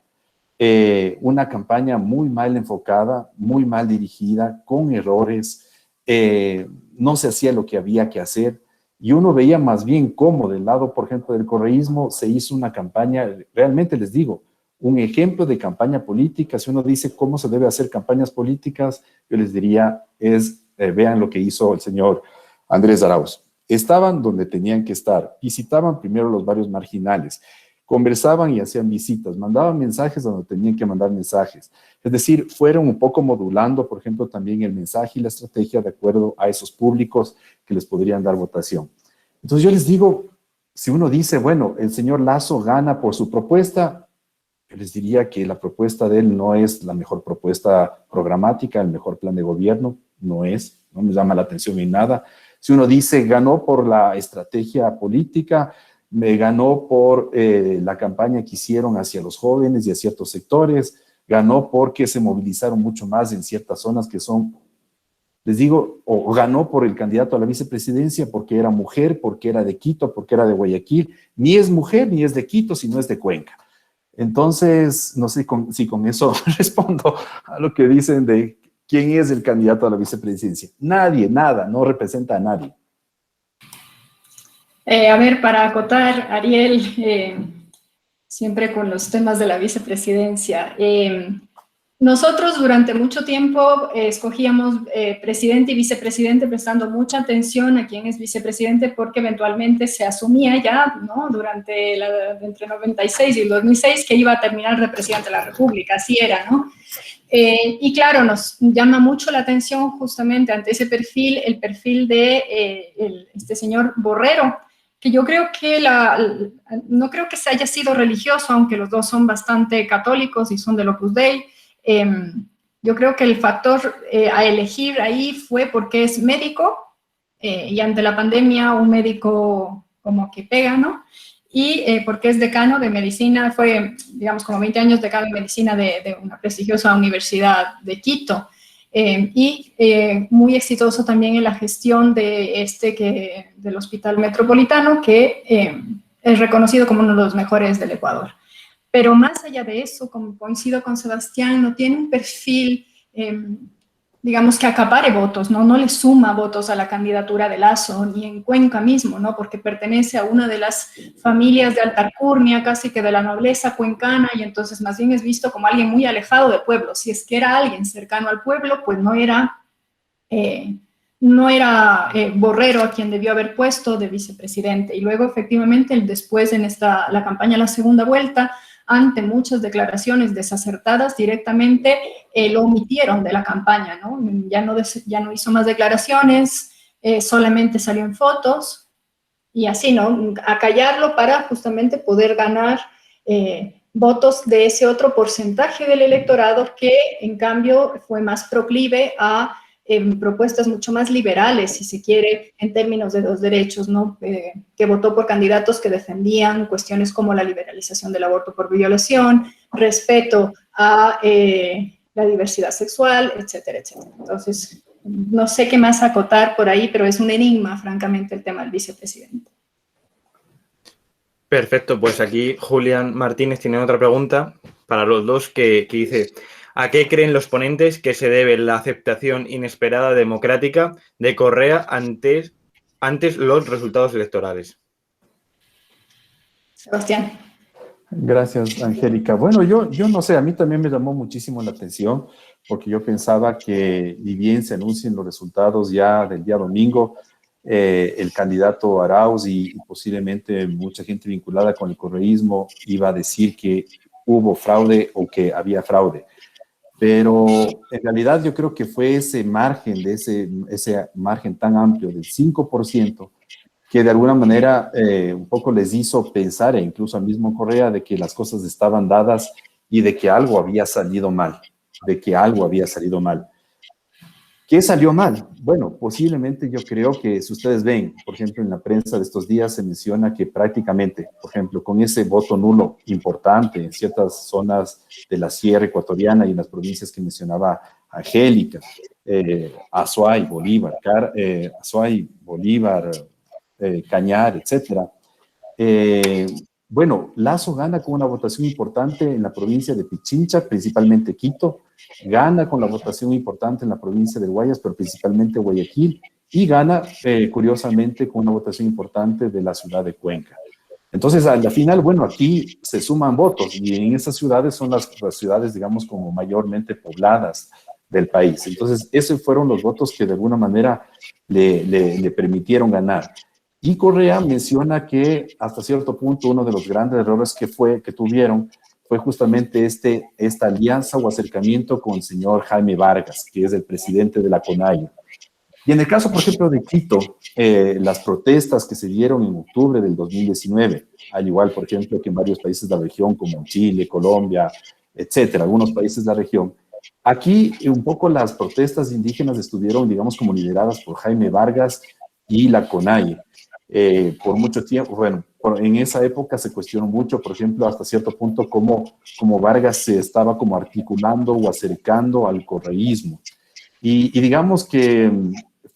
Una campaña muy mal enfocada, muy mal dirigida, con errores. No se hacía lo que había que hacer. Y uno veía más bien cómo del lado, por ejemplo, del correísmo se hizo una campaña, realmente les digo, un ejemplo de campaña política. Si uno dice cómo se debe hacer campañas políticas, yo les diría, vean lo que hizo el señor Andrés Arauz. Estaban donde tenían que estar, visitaban primero los barrios marginales, conversaban y hacían visitas, mandaban mensajes donde tenían que mandar mensajes. Es decir, fueron un poco modulando, por ejemplo, también el mensaje y la estrategia de acuerdo a esos públicos que les podrían dar votación. Entonces yo les digo, si uno dice, bueno, el señor Lasso gana por su propuesta, yo les diría que la propuesta de él no es la mejor propuesta programática, el mejor plan de gobierno, no me llama la atención en nada. Si uno dice, ganó por la estrategia política, me ganó por la campaña que hicieron hacia los jóvenes y a ciertos sectores, ganó porque se movilizaron mucho más en ciertas zonas que son, les digo, o ganó por el candidato a la vicepresidencia porque era mujer, porque era de Quito, porque era de Guayaquil. Ni es mujer, ni es de Quito, sino es de Cuenca. Entonces, no sé si con eso respondo a lo que dicen de quién es el candidato a la vicepresidencia. Nadie, nada, no representa a nadie. A ver, para acotar, Ariel, siempre con los temas de la vicepresidencia. Nosotros durante mucho tiempo escogíamos presidente y vicepresidente prestando mucha atención a quién es vicepresidente porque eventualmente se asumía ya, ¿no? Entre 96 y el 2006 que iba a terminar de presidente de la República, así era, ¿no? Y claro, nos llama mucho la atención justamente ante ese perfil, el perfil de este señor Borrero, que yo creo que no creo que se haya sido religioso, aunque los dos son bastante católicos y son del Opus Dei. Yo creo que el factor a elegir ahí fue porque es médico y ante la pandemia un médico como que pega, ¿no? Y porque es decano de medicina, fue, digamos, como 20 años decano de medicina de una prestigiosa universidad de Quito. Y muy exitoso también en la gestión del Hospital Metropolitano, que es reconocido como uno de los mejores del Ecuador. Pero más allá de eso, como coincido con Sebastián, no tiene un perfil, digamos, que acapare votos, ¿no? No le suma votos a la candidatura de Lasso, ni en Cuenca mismo, ¿no? Porque pertenece a una de las familias de alta alcurnia, casi que de la nobleza cuencana, y entonces más bien es visto como alguien muy alejado del pueblo. Si es que era alguien cercano al pueblo, pues no era Borrero a quien debió haber puesto de vicepresidente. Y luego, efectivamente, después en la campaña la segunda vuelta, ante muchas declaraciones desacertadas, directamente lo omitieron de la campaña, ¿no? Ya no hizo más declaraciones, solamente salió en fotos, y así, ¿no? A callarlo para justamente poder ganar votos de ese otro porcentaje del electorado que, en cambio, fue más proclive a propuestas mucho más liberales, si se quiere, en términos de los derechos, ¿no? Que votó por candidatos que defendían cuestiones como la liberalización del aborto por violación, respeto a la diversidad sexual, etcétera, etcétera. Entonces, no sé qué más acotar por ahí, pero es un enigma, francamente, el tema del vicepresidente. Perfecto, pues aquí Julián Martínez tiene otra pregunta para los dos que dice: ¿a qué creen los ponentes que se debe la aceptación inesperada democrática de Correa antes los resultados electorales? Sebastián. Gracias, Angélica. Bueno, yo no sé, a mí también me llamó muchísimo la atención porque yo pensaba que, ni bien se anuncien los resultados ya del día domingo, el candidato Arauz y posiblemente mucha gente vinculada con el correísmo iba a decir que hubo fraude o que había fraude. Pero en realidad yo creo que fue ese margen, ese margen tan amplio del 5%, que de alguna manera un poco les hizo pensar, e incluso al mismo Correa, de que las cosas estaban dadas y de que algo había salido mal, ¿Qué salió mal? Bueno, posiblemente yo creo que si ustedes ven, por ejemplo, en la prensa de estos días se menciona que prácticamente, por ejemplo, con ese voto nulo importante en ciertas zonas de la Sierra Ecuatoriana y en las provincias que mencionaba Angélica, Azuay, Bolívar, Cañar, etcétera. Bueno, Lasso gana con una votación importante en la provincia de Pichincha, principalmente Quito, gana con la votación importante en la provincia de Guayas, pero principalmente Guayaquil, y gana, curiosamente, con una votación importante de la ciudad de Cuenca. Entonces, al final, bueno, aquí se suman votos, y en esas ciudades son las ciudades, digamos, como mayormente pobladas del país. Entonces, esos fueron los votos que de alguna manera le permitieron ganar. Y Correa menciona que hasta cierto punto uno de los grandes errores que tuvieron fue justamente esta alianza o acercamiento con el señor Jaime Vargas, que es el presidente de la CONAIE. Y en el caso, por ejemplo, de Quito, las protestas que se dieron en octubre del 2019, al igual, por ejemplo, que en varios países de la región, como Chile, Colombia, etcétera, algunos países de la región, aquí un poco las protestas indígenas estuvieron, digamos, como lideradas por Jaime Vargas y la CONAIE. Por mucho tiempo, bueno, en esa época se cuestionó mucho, por ejemplo, hasta cierto punto, cómo Vargas se estaba como articulando o acercando al correísmo. Y digamos que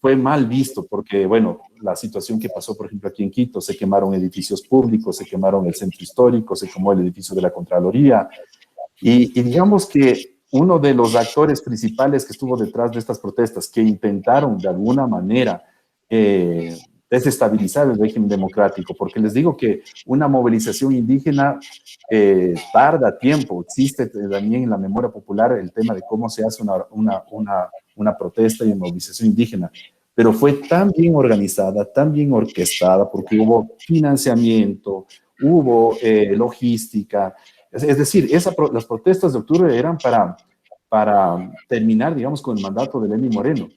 fue mal visto porque, bueno, la situación que pasó, por ejemplo, aquí en Quito, se quemaron edificios públicos, se quemaron el centro histórico, se quemó el edificio de la Contraloría. Y digamos que uno de los actores principales que estuvo detrás de estas protestas, que intentaron de alguna manera desestabilizar el régimen democrático, porque les digo que una movilización indígena tarda tiempo. Existe también en la memoria popular el tema de cómo se hace una protesta y una movilización indígena, pero fue tan bien organizada, tan bien orquestada, porque hubo financiamiento, hubo logística. Es decir, las protestas de octubre eran para terminar, digamos, con el mandato de Lenín Moreno.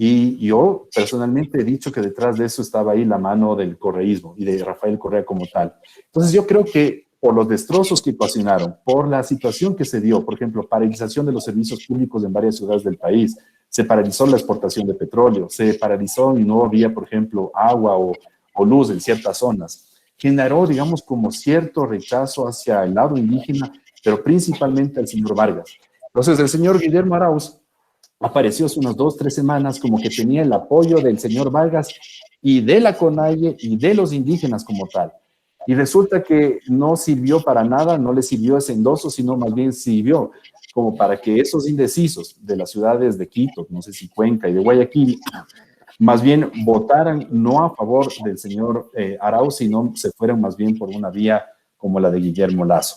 Y yo personalmente he dicho que detrás de eso estaba ahí la mano del correísmo y de Rafael Correa como tal. Entonces yo creo que por los destrozos que ocasionaron, por la situación que se dio, por ejemplo, paralización de los servicios públicos en varias ciudades del país, se paralizó la exportación de petróleo, se paralizó y no había, por ejemplo, agua o luz en ciertas zonas, generó, digamos, como cierto rechazo hacia el lado indígena, pero principalmente al señor Vargas. Entonces, el señor Guillermo Arauz apareció hace unas 2, 3 semanas como que tenía el apoyo del señor Vargas y de la CONAIE y de los indígenas como tal. Y resulta que no sirvió para nada, no le sirvió ese endoso, sino más bien sirvió como para que esos indecisos de las ciudades de Quito, no sé si Cuenca y de Guayaquil, más bien votaran no a favor del señor Arauz, sino se fueran más bien por una vía como la de Guillermo Lasso.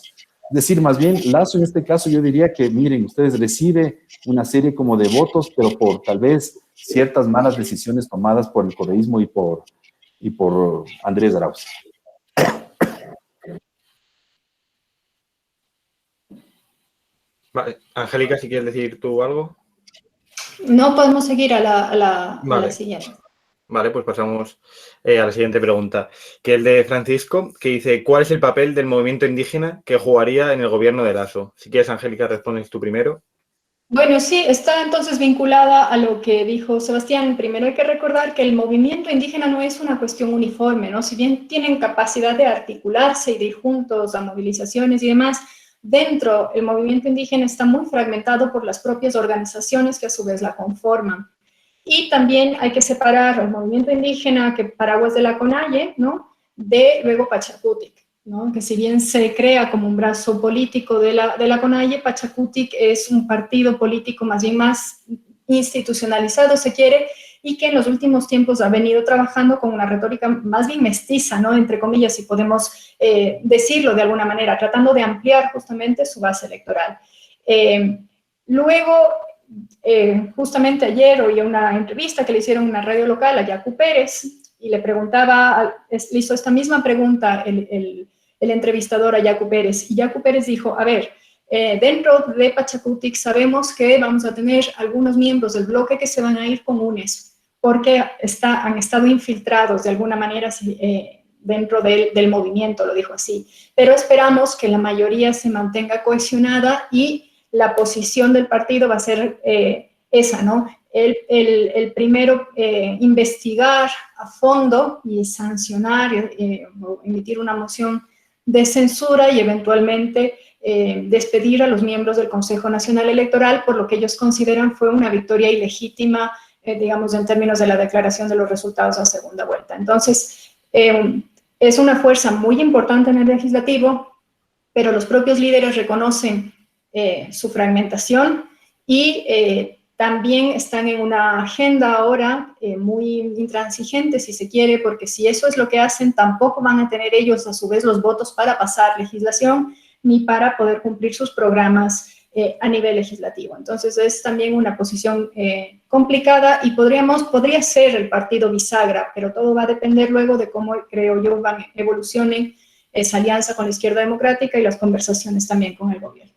Es decir, más bien Lasso en este caso yo diría que, miren, ustedes reciben una serie como de votos, pero por tal vez ciertas malas decisiones tomadas por el correísmo y por Andrés Arauz. Vale. Angélica, si quieres decir tú algo. No, podemos seguir a la siguiente. Vale, pues pasamos a la siguiente pregunta, que es de Francisco, que dice, ¿cuál es el papel del movimiento indígena que jugaría en el gobierno de Lasso? Si quieres, Angélica, respondes tú primero. Bueno, sí, está entonces vinculada a lo que dijo Sebastián. Primero hay que recordar que el movimiento indígena no es una cuestión uniforme, ¿no? Si bien tienen capacidad de articularse y de ir juntos a movilizaciones y demás, dentro el movimiento indígena está muy fragmentado por las propias organizaciones que a su vez la conforman. Y también hay que separar el movimiento indígena, que paraguas de la CONAIE, ¿no?, de luego Pachakutik, ¿no?, que si bien se crea como un brazo político de la CONAIE, Pachakutik es un partido político más bien más institucionalizado, se quiere, y que en los últimos tiempos ha venido trabajando con una retórica más bien mestiza, ¿no?, entre comillas, si podemos decirlo de alguna manera, tratando de ampliar justamente su base electoral. Luego, justamente ayer oí una entrevista que le hicieron en una radio local a Yacu Pérez y le preguntaba, le hizo esta misma pregunta el entrevistador a Yacu Pérez, y Yacu Pérez dijo, a ver, dentro de Pachakutik sabemos que vamos a tener algunos miembros del bloque que se van a ir comunes, porque han estado infiltrados de alguna manera dentro del movimiento, lo dijo así, pero esperamos que la mayoría se mantenga cohesionada y la posición del partido va a ser esa, ¿no? El primero, investigar a fondo y sancionar, o emitir una moción de censura y eventualmente despedir a los miembros del Consejo Nacional Electoral por lo que ellos consideran fue una victoria ilegítima, digamos, en términos de la declaración de los resultados a segunda vuelta. Entonces, es una fuerza muy importante en el legislativo, pero los propios líderes reconocen su fragmentación y también están en una agenda ahora muy intransigente, si se quiere, porque si eso es lo que hacen, tampoco van a tener ellos a su vez los votos para pasar legislación ni para poder cumplir sus programas a nivel legislativo. Entonces es también una posición complicada y podría ser el partido bisagra, pero todo va a depender luego de cómo, creo yo, evolucionen esa alianza con la izquierda democrática y las conversaciones también con el gobierno.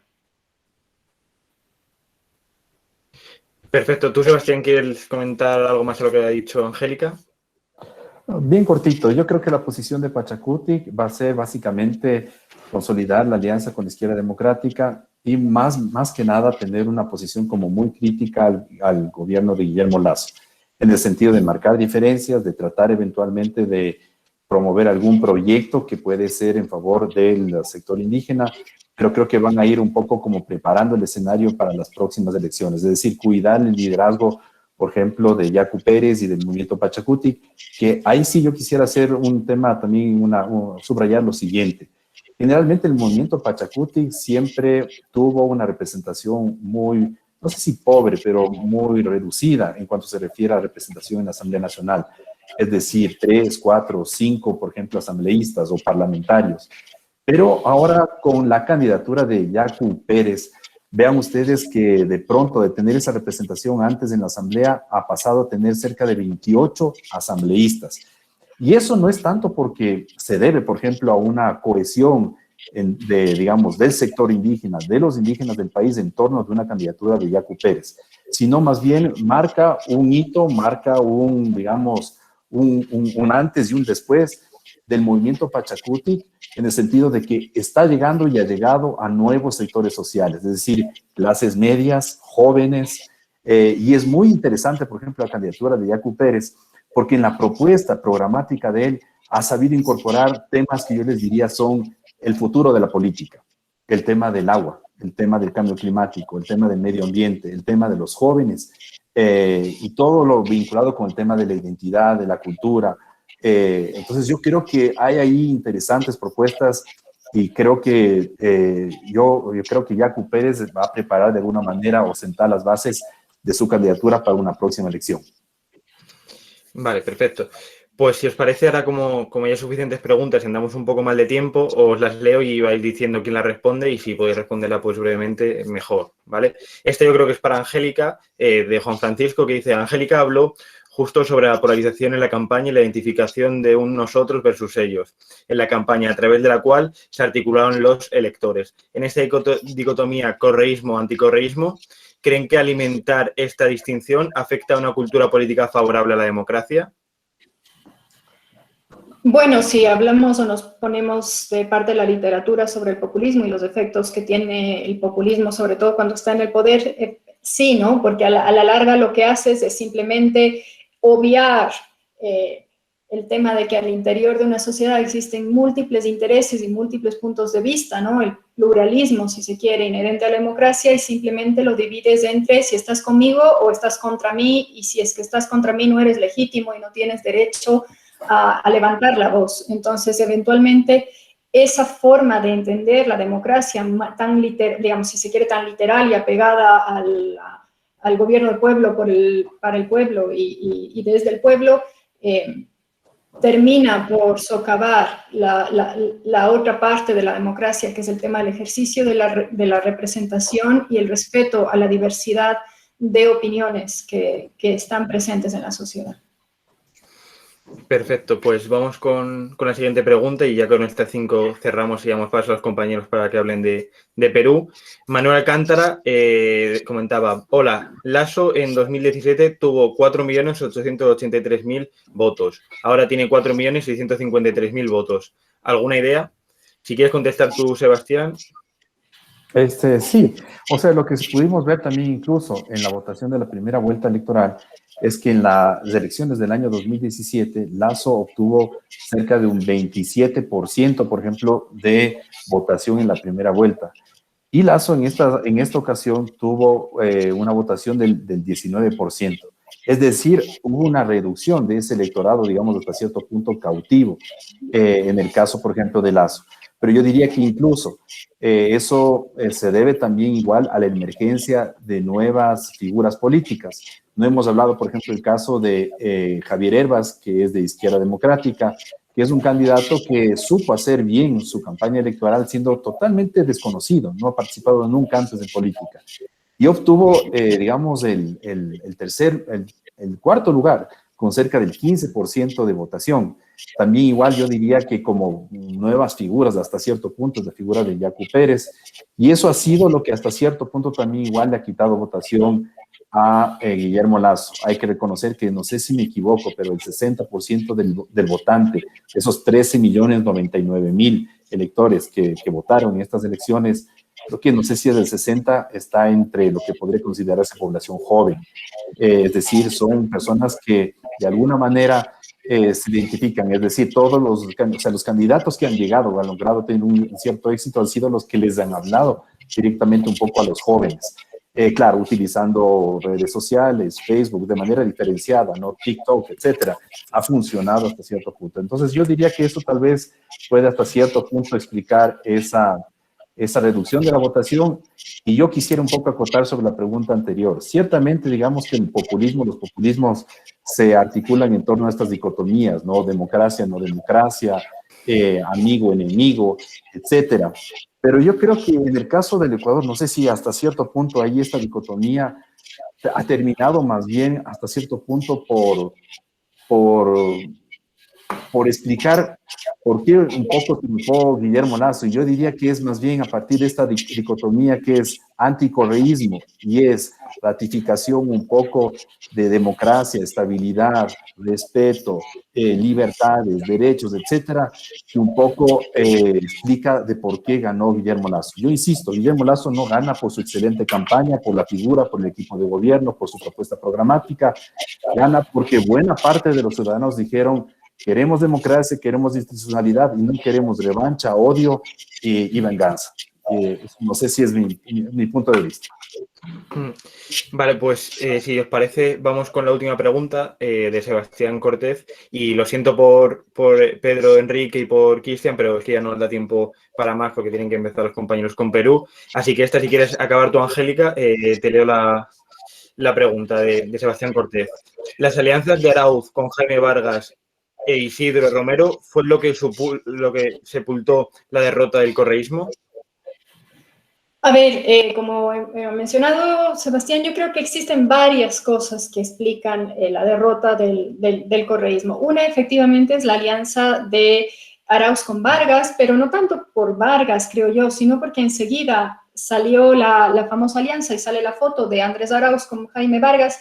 Perfecto. ¿Tú, Sebastián, quieres comentar algo más de lo que ha dicho Angélica? Bien cortito. Yo creo que la posición de Pachakutik va a ser básicamente consolidar la alianza con la izquierda democrática y más que nada tener una posición como muy crítica al gobierno de Guillermo Lasso, en el sentido de marcar diferencias, de tratar eventualmente de promover algún proyecto que puede ser en favor del sector indígena, pero creo que van a ir un poco como preparando el escenario para las próximas elecciones, es decir, cuidar el liderazgo, por ejemplo, de Yacu Pérez y del movimiento Pachacutic, que ahí sí yo quisiera hacer un tema también, subrayar lo siguiente. Generalmente el movimiento Pachacutic siempre tuvo una representación muy, no sé si pobre, pero muy reducida en cuanto se refiere a representación en la Asamblea Nacional. Es decir, 3, 4, 5, por ejemplo, asambleístas o parlamentarios. Pero ahora con la candidatura de Yacu Pérez, vean ustedes que de pronto de tener esa representación antes en la Asamblea ha pasado a tener cerca de 28 asambleístas. Y eso no es tanto porque se debe, por ejemplo, a una cohesión digamos, del sector indígena, de los indígenas del país en torno de una candidatura de Yacu Pérez, sino más bien marca un hito, marca digamos, un antes y un después del movimiento Pachacutic, en el sentido de que está llegando y ha llegado a nuevos sectores sociales, es decir, clases medias, jóvenes, y es muy interesante, por ejemplo, la candidatura de Yacu Pérez, porque en la propuesta programática de él ha sabido incorporar temas que yo les diría son el futuro de la política, el tema del agua, el tema del cambio climático, el tema del medio ambiente, el tema de los jóvenes, y todo lo vinculado con el tema de la identidad, de la cultura. Entonces yo creo que hay ahí interesantes propuestas y creo que yo creo que Yacu Pérez va a preparar de alguna manera o sentar las bases de su candidatura para una próxima elección. Vale, perfecto. Pues si os parece, ahora como ya hay suficientes preguntas y andamos un poco mal de tiempo, os las leo y vais diciendo quién las responde y si podéis responderla pues brevemente, mejor, ¿vale? Este yo creo que es para Angélica, de Juan Francisco, que dice: Angélica habló justo sobre la polarización en la campaña y la identificación de un nosotros versus ellos, en la campaña a través de la cual se articularon los electores. En esta dicotomía correísmo-anticorreísmo, ¿creen que alimentar esta distinción afecta a una cultura política favorable a la democracia? Bueno, si hablamos o nos ponemos de parte de la literatura sobre el populismo y los efectos que tiene el populismo, sobre todo cuando está en el poder, sí, ¿no? Porque a la larga lo que haces es simplemente obviar el tema de que al interior de una sociedad existen múltiples intereses y múltiples puntos de vista, ¿no? El pluralismo, si se quiere, inherente a la democracia, y simplemente lo divides entre si estás conmigo o estás contra mí, y si es que estás contra mí no eres legítimo y no tienes derecho a levantar la voz. Entonces, eventualmente, esa forma de entender la democracia tan digamos, si se quiere, tan literal y apegada al gobierno del pueblo para el pueblo y desde el pueblo, termina por socavar la otra parte de la democracia, que es el tema del ejercicio de la representación y el respeto a la diversidad de opiniones que están presentes en la sociedad. Perfecto, pues vamos con la siguiente pregunta y ya con estas 5 cerramos y damos paso a los compañeros para que hablen de Perú. Manuel Alcántara comentaba: hola, Lasso en 2017 tuvo 4.883.000 votos, ahora tiene 4.653.000 votos. ¿Alguna idea? Si quieres contestar tú, Sebastián. Sí, o sea, lo que pudimos ver también incluso en la votación de la primera vuelta electoral es que en las elecciones del año 2017, Lasso obtuvo cerca de un 27%, por ejemplo, de votación en la primera vuelta. Y Lasso en esta ocasión tuvo una votación del 19%. Es decir, hubo una reducción de ese electorado, digamos, hasta cierto punto cautivo, en el caso, por ejemplo, de Lasso. Pero yo diría que incluso eso se debe también igual a la emergencia de nuevas figuras políticas. No hemos hablado, por ejemplo, del caso de Javier Herbas, que es de Izquierda Democrática, que es un candidato que supo hacer bien su campaña electoral siendo totalmente desconocido, no ha participado nunca antes en política. Y obtuvo, digamos, el cuarto lugar, con cerca del 15% de votación. También igual yo diría que como nuevas figuras hasta cierto punto, la figura de Yacu Pérez, y eso ha sido lo que hasta cierto punto también igual le ha quitado votación a Guillermo Lasso. Hay que reconocer que, no sé si me equivoco, pero el 60% del votante, esos 13.099.000 electores que votaron en estas elecciones, creo que no sé si es del 60, está entre lo que podría considerarse población joven. Es decir, son personas que de alguna manera se identifican, es decir, todos los candidatos que han llegado o han logrado tener un cierto éxito han sido los que les han hablado directamente un poco a los jóvenes. Claro, utilizando redes sociales, Facebook, de manera diferenciada, ¿no? TikTok, etcétera, ha funcionado hasta cierto punto. Entonces, yo diría que eso tal vez puede hasta cierto punto explicar esa reducción de la votación. Y yo quisiera un poco acotar sobre la pregunta anterior. Ciertamente, digamos que los populismos se articulan en torno a estas dicotomías, ¿no? Democracia, no democracia, amigo, enemigo, etcétera. Pero yo creo que en el caso del Ecuador, no sé si hasta cierto punto ahí esta dicotomía ha terminado más bien hasta cierto punto por explicar por qué un poco triunfó Guillermo Lasso. Y yo diría que es más bien a partir de esta dicotomía que es anticorreísmo y es ratificación un poco de democracia, estabilidad, respeto, libertades, derechos, etcétera, que un poco explica de por qué ganó Guillermo Lasso. Yo insisto, Guillermo Lasso no gana por su excelente campaña, por la figura, por el equipo de gobierno, por su propuesta programática, gana porque buena parte de los ciudadanos dijeron: queremos democracia, queremos institucionalidad y no queremos revancha, odio y venganza. No sé si es mi punto de vista. Vale, pues si os parece, vamos con la última pregunta de Sebastián Cortés. Y lo siento por Pedro, Enrique y por Cristian, pero es que ya no nos da tiempo para más porque tienen que empezar los compañeros con Perú. Así que si quieres acabar tú, Angélica, te leo la pregunta de Sebastián Cortés. Las alianzas de Arauz con Jaime Vargas e Isidro Romero fue lo que sepultó la derrota del correísmo. A ver, como he mencionado, Sebastián, yo creo que existen varias cosas que explican la derrota del correísmo. Una, efectivamente, es la alianza de Arauz con Vargas, pero no tanto por Vargas, creo yo, sino porque enseguida salió la famosa alianza y sale la foto de Andrés Arauz con Jaime Vargas.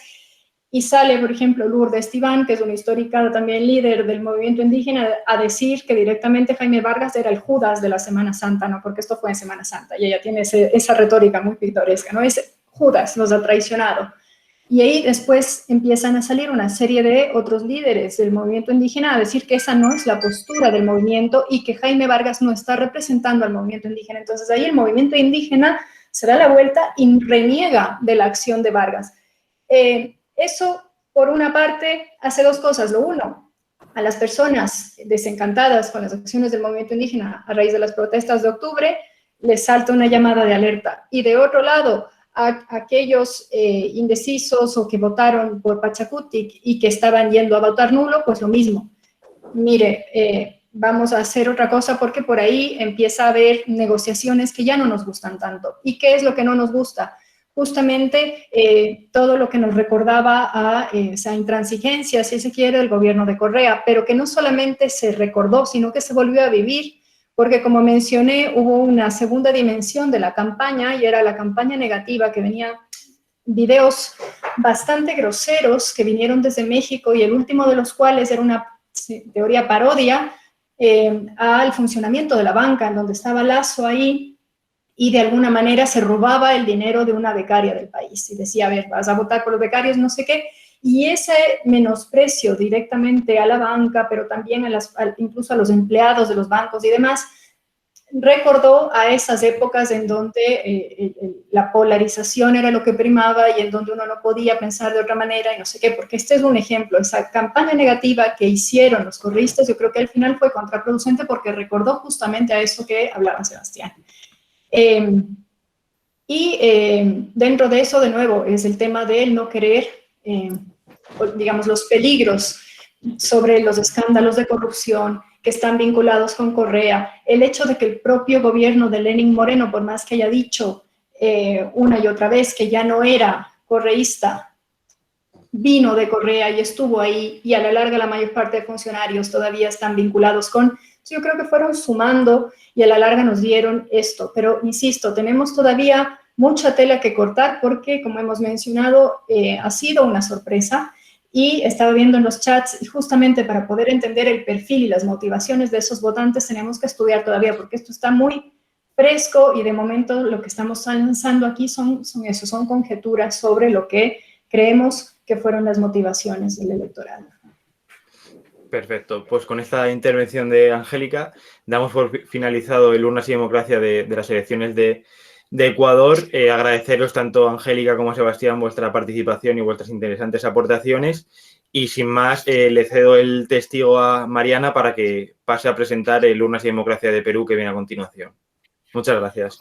Y sale, por ejemplo, Lourdes Tibán, que es una histórica también líder del movimiento indígena, a decir que directamente Jaime Vargas era el Judas de la Semana Santa, ¿no? Porque esto fue en Semana Santa, y ella tiene esa retórica muy pintoresca, ¿no? Es Judas, nos ha traicionado. Y ahí después empiezan a salir una serie de otros líderes del movimiento indígena a decir que esa no es la postura del movimiento y que Jaime Vargas no está representando al movimiento indígena. Entonces ahí el movimiento indígena se da la vuelta y reniega de la acción de Vargas. Eso, por una parte, hace dos cosas. Lo uno, a las personas desencantadas con las acciones del movimiento indígena a raíz de las protestas de octubre, les salta una llamada de alerta. Y de otro lado, a aquellos indecisos o que votaron por Pachacutic y que estaban yendo a votar nulo, pues lo mismo. Mire, vamos a hacer otra cosa porque por ahí empieza a haber negociaciones que ya no nos gustan tanto. ¿Y qué es lo que no nos gusta? Justamente todo lo que nos recordaba a esa intransigencia, si se quiere, del gobierno de Correa, pero que no solamente se recordó, sino que se volvió a vivir, porque como mencioné, hubo una segunda dimensión de la campaña y era la campaña negativa, que venía videos bastante groseros que vinieron desde México y el último de los cuales era una teoría parodia al funcionamiento de la banca, en donde estaba Lasso ahí, y de alguna manera se robaba el dinero de una becaria del país. Y decía, a ver, vas a votar por los becarios, no sé qué. Y ese menosprecio directamente a la banca, pero también incluso a los empleados de los bancos y demás, recordó a esas épocas en donde la polarización era lo que primaba y en donde uno no podía pensar de otra manera y no sé qué, porque este es un ejemplo. Esa campaña negativa que hicieron los correístas, yo creo que al final fue contraproducente porque recordó justamente a eso que hablaba Sebastián. Dentro de eso, de nuevo, es el tema de no querer, digamos, los peligros sobre los escándalos de corrupción que están vinculados con Correa, el hecho de que el propio gobierno de Lenín Moreno, por más que haya dicho una y otra vez que ya no era correísta, vino de Correa y estuvo ahí, y a la larga la mayor parte de funcionarios todavía están vinculados con... Yo creo que fueron sumando y a la larga nos dieron esto. Pero, insisto, tenemos todavía mucha tela que cortar porque, como hemos mencionado, ha sido una sorpresa. Y estaba viendo en los chats, y justamente para poder entender el perfil y las motivaciones de esos votantes tenemos que estudiar todavía, porque esto está muy fresco y de momento lo que estamos lanzando aquí son conjeturas sobre lo que creemos que fueron las motivaciones del electorado. Perfecto. Pues con esta intervención de Angélica damos por finalizado el Urnas y Democracia de las elecciones de Ecuador. Agradeceros tanto a Angélica como a Sebastián vuestra participación y vuestras interesantes aportaciones. Y sin más, le cedo el testigo a Mariana para que pase a presentar el Urnas y Democracia de Perú que viene a continuación. Muchas gracias.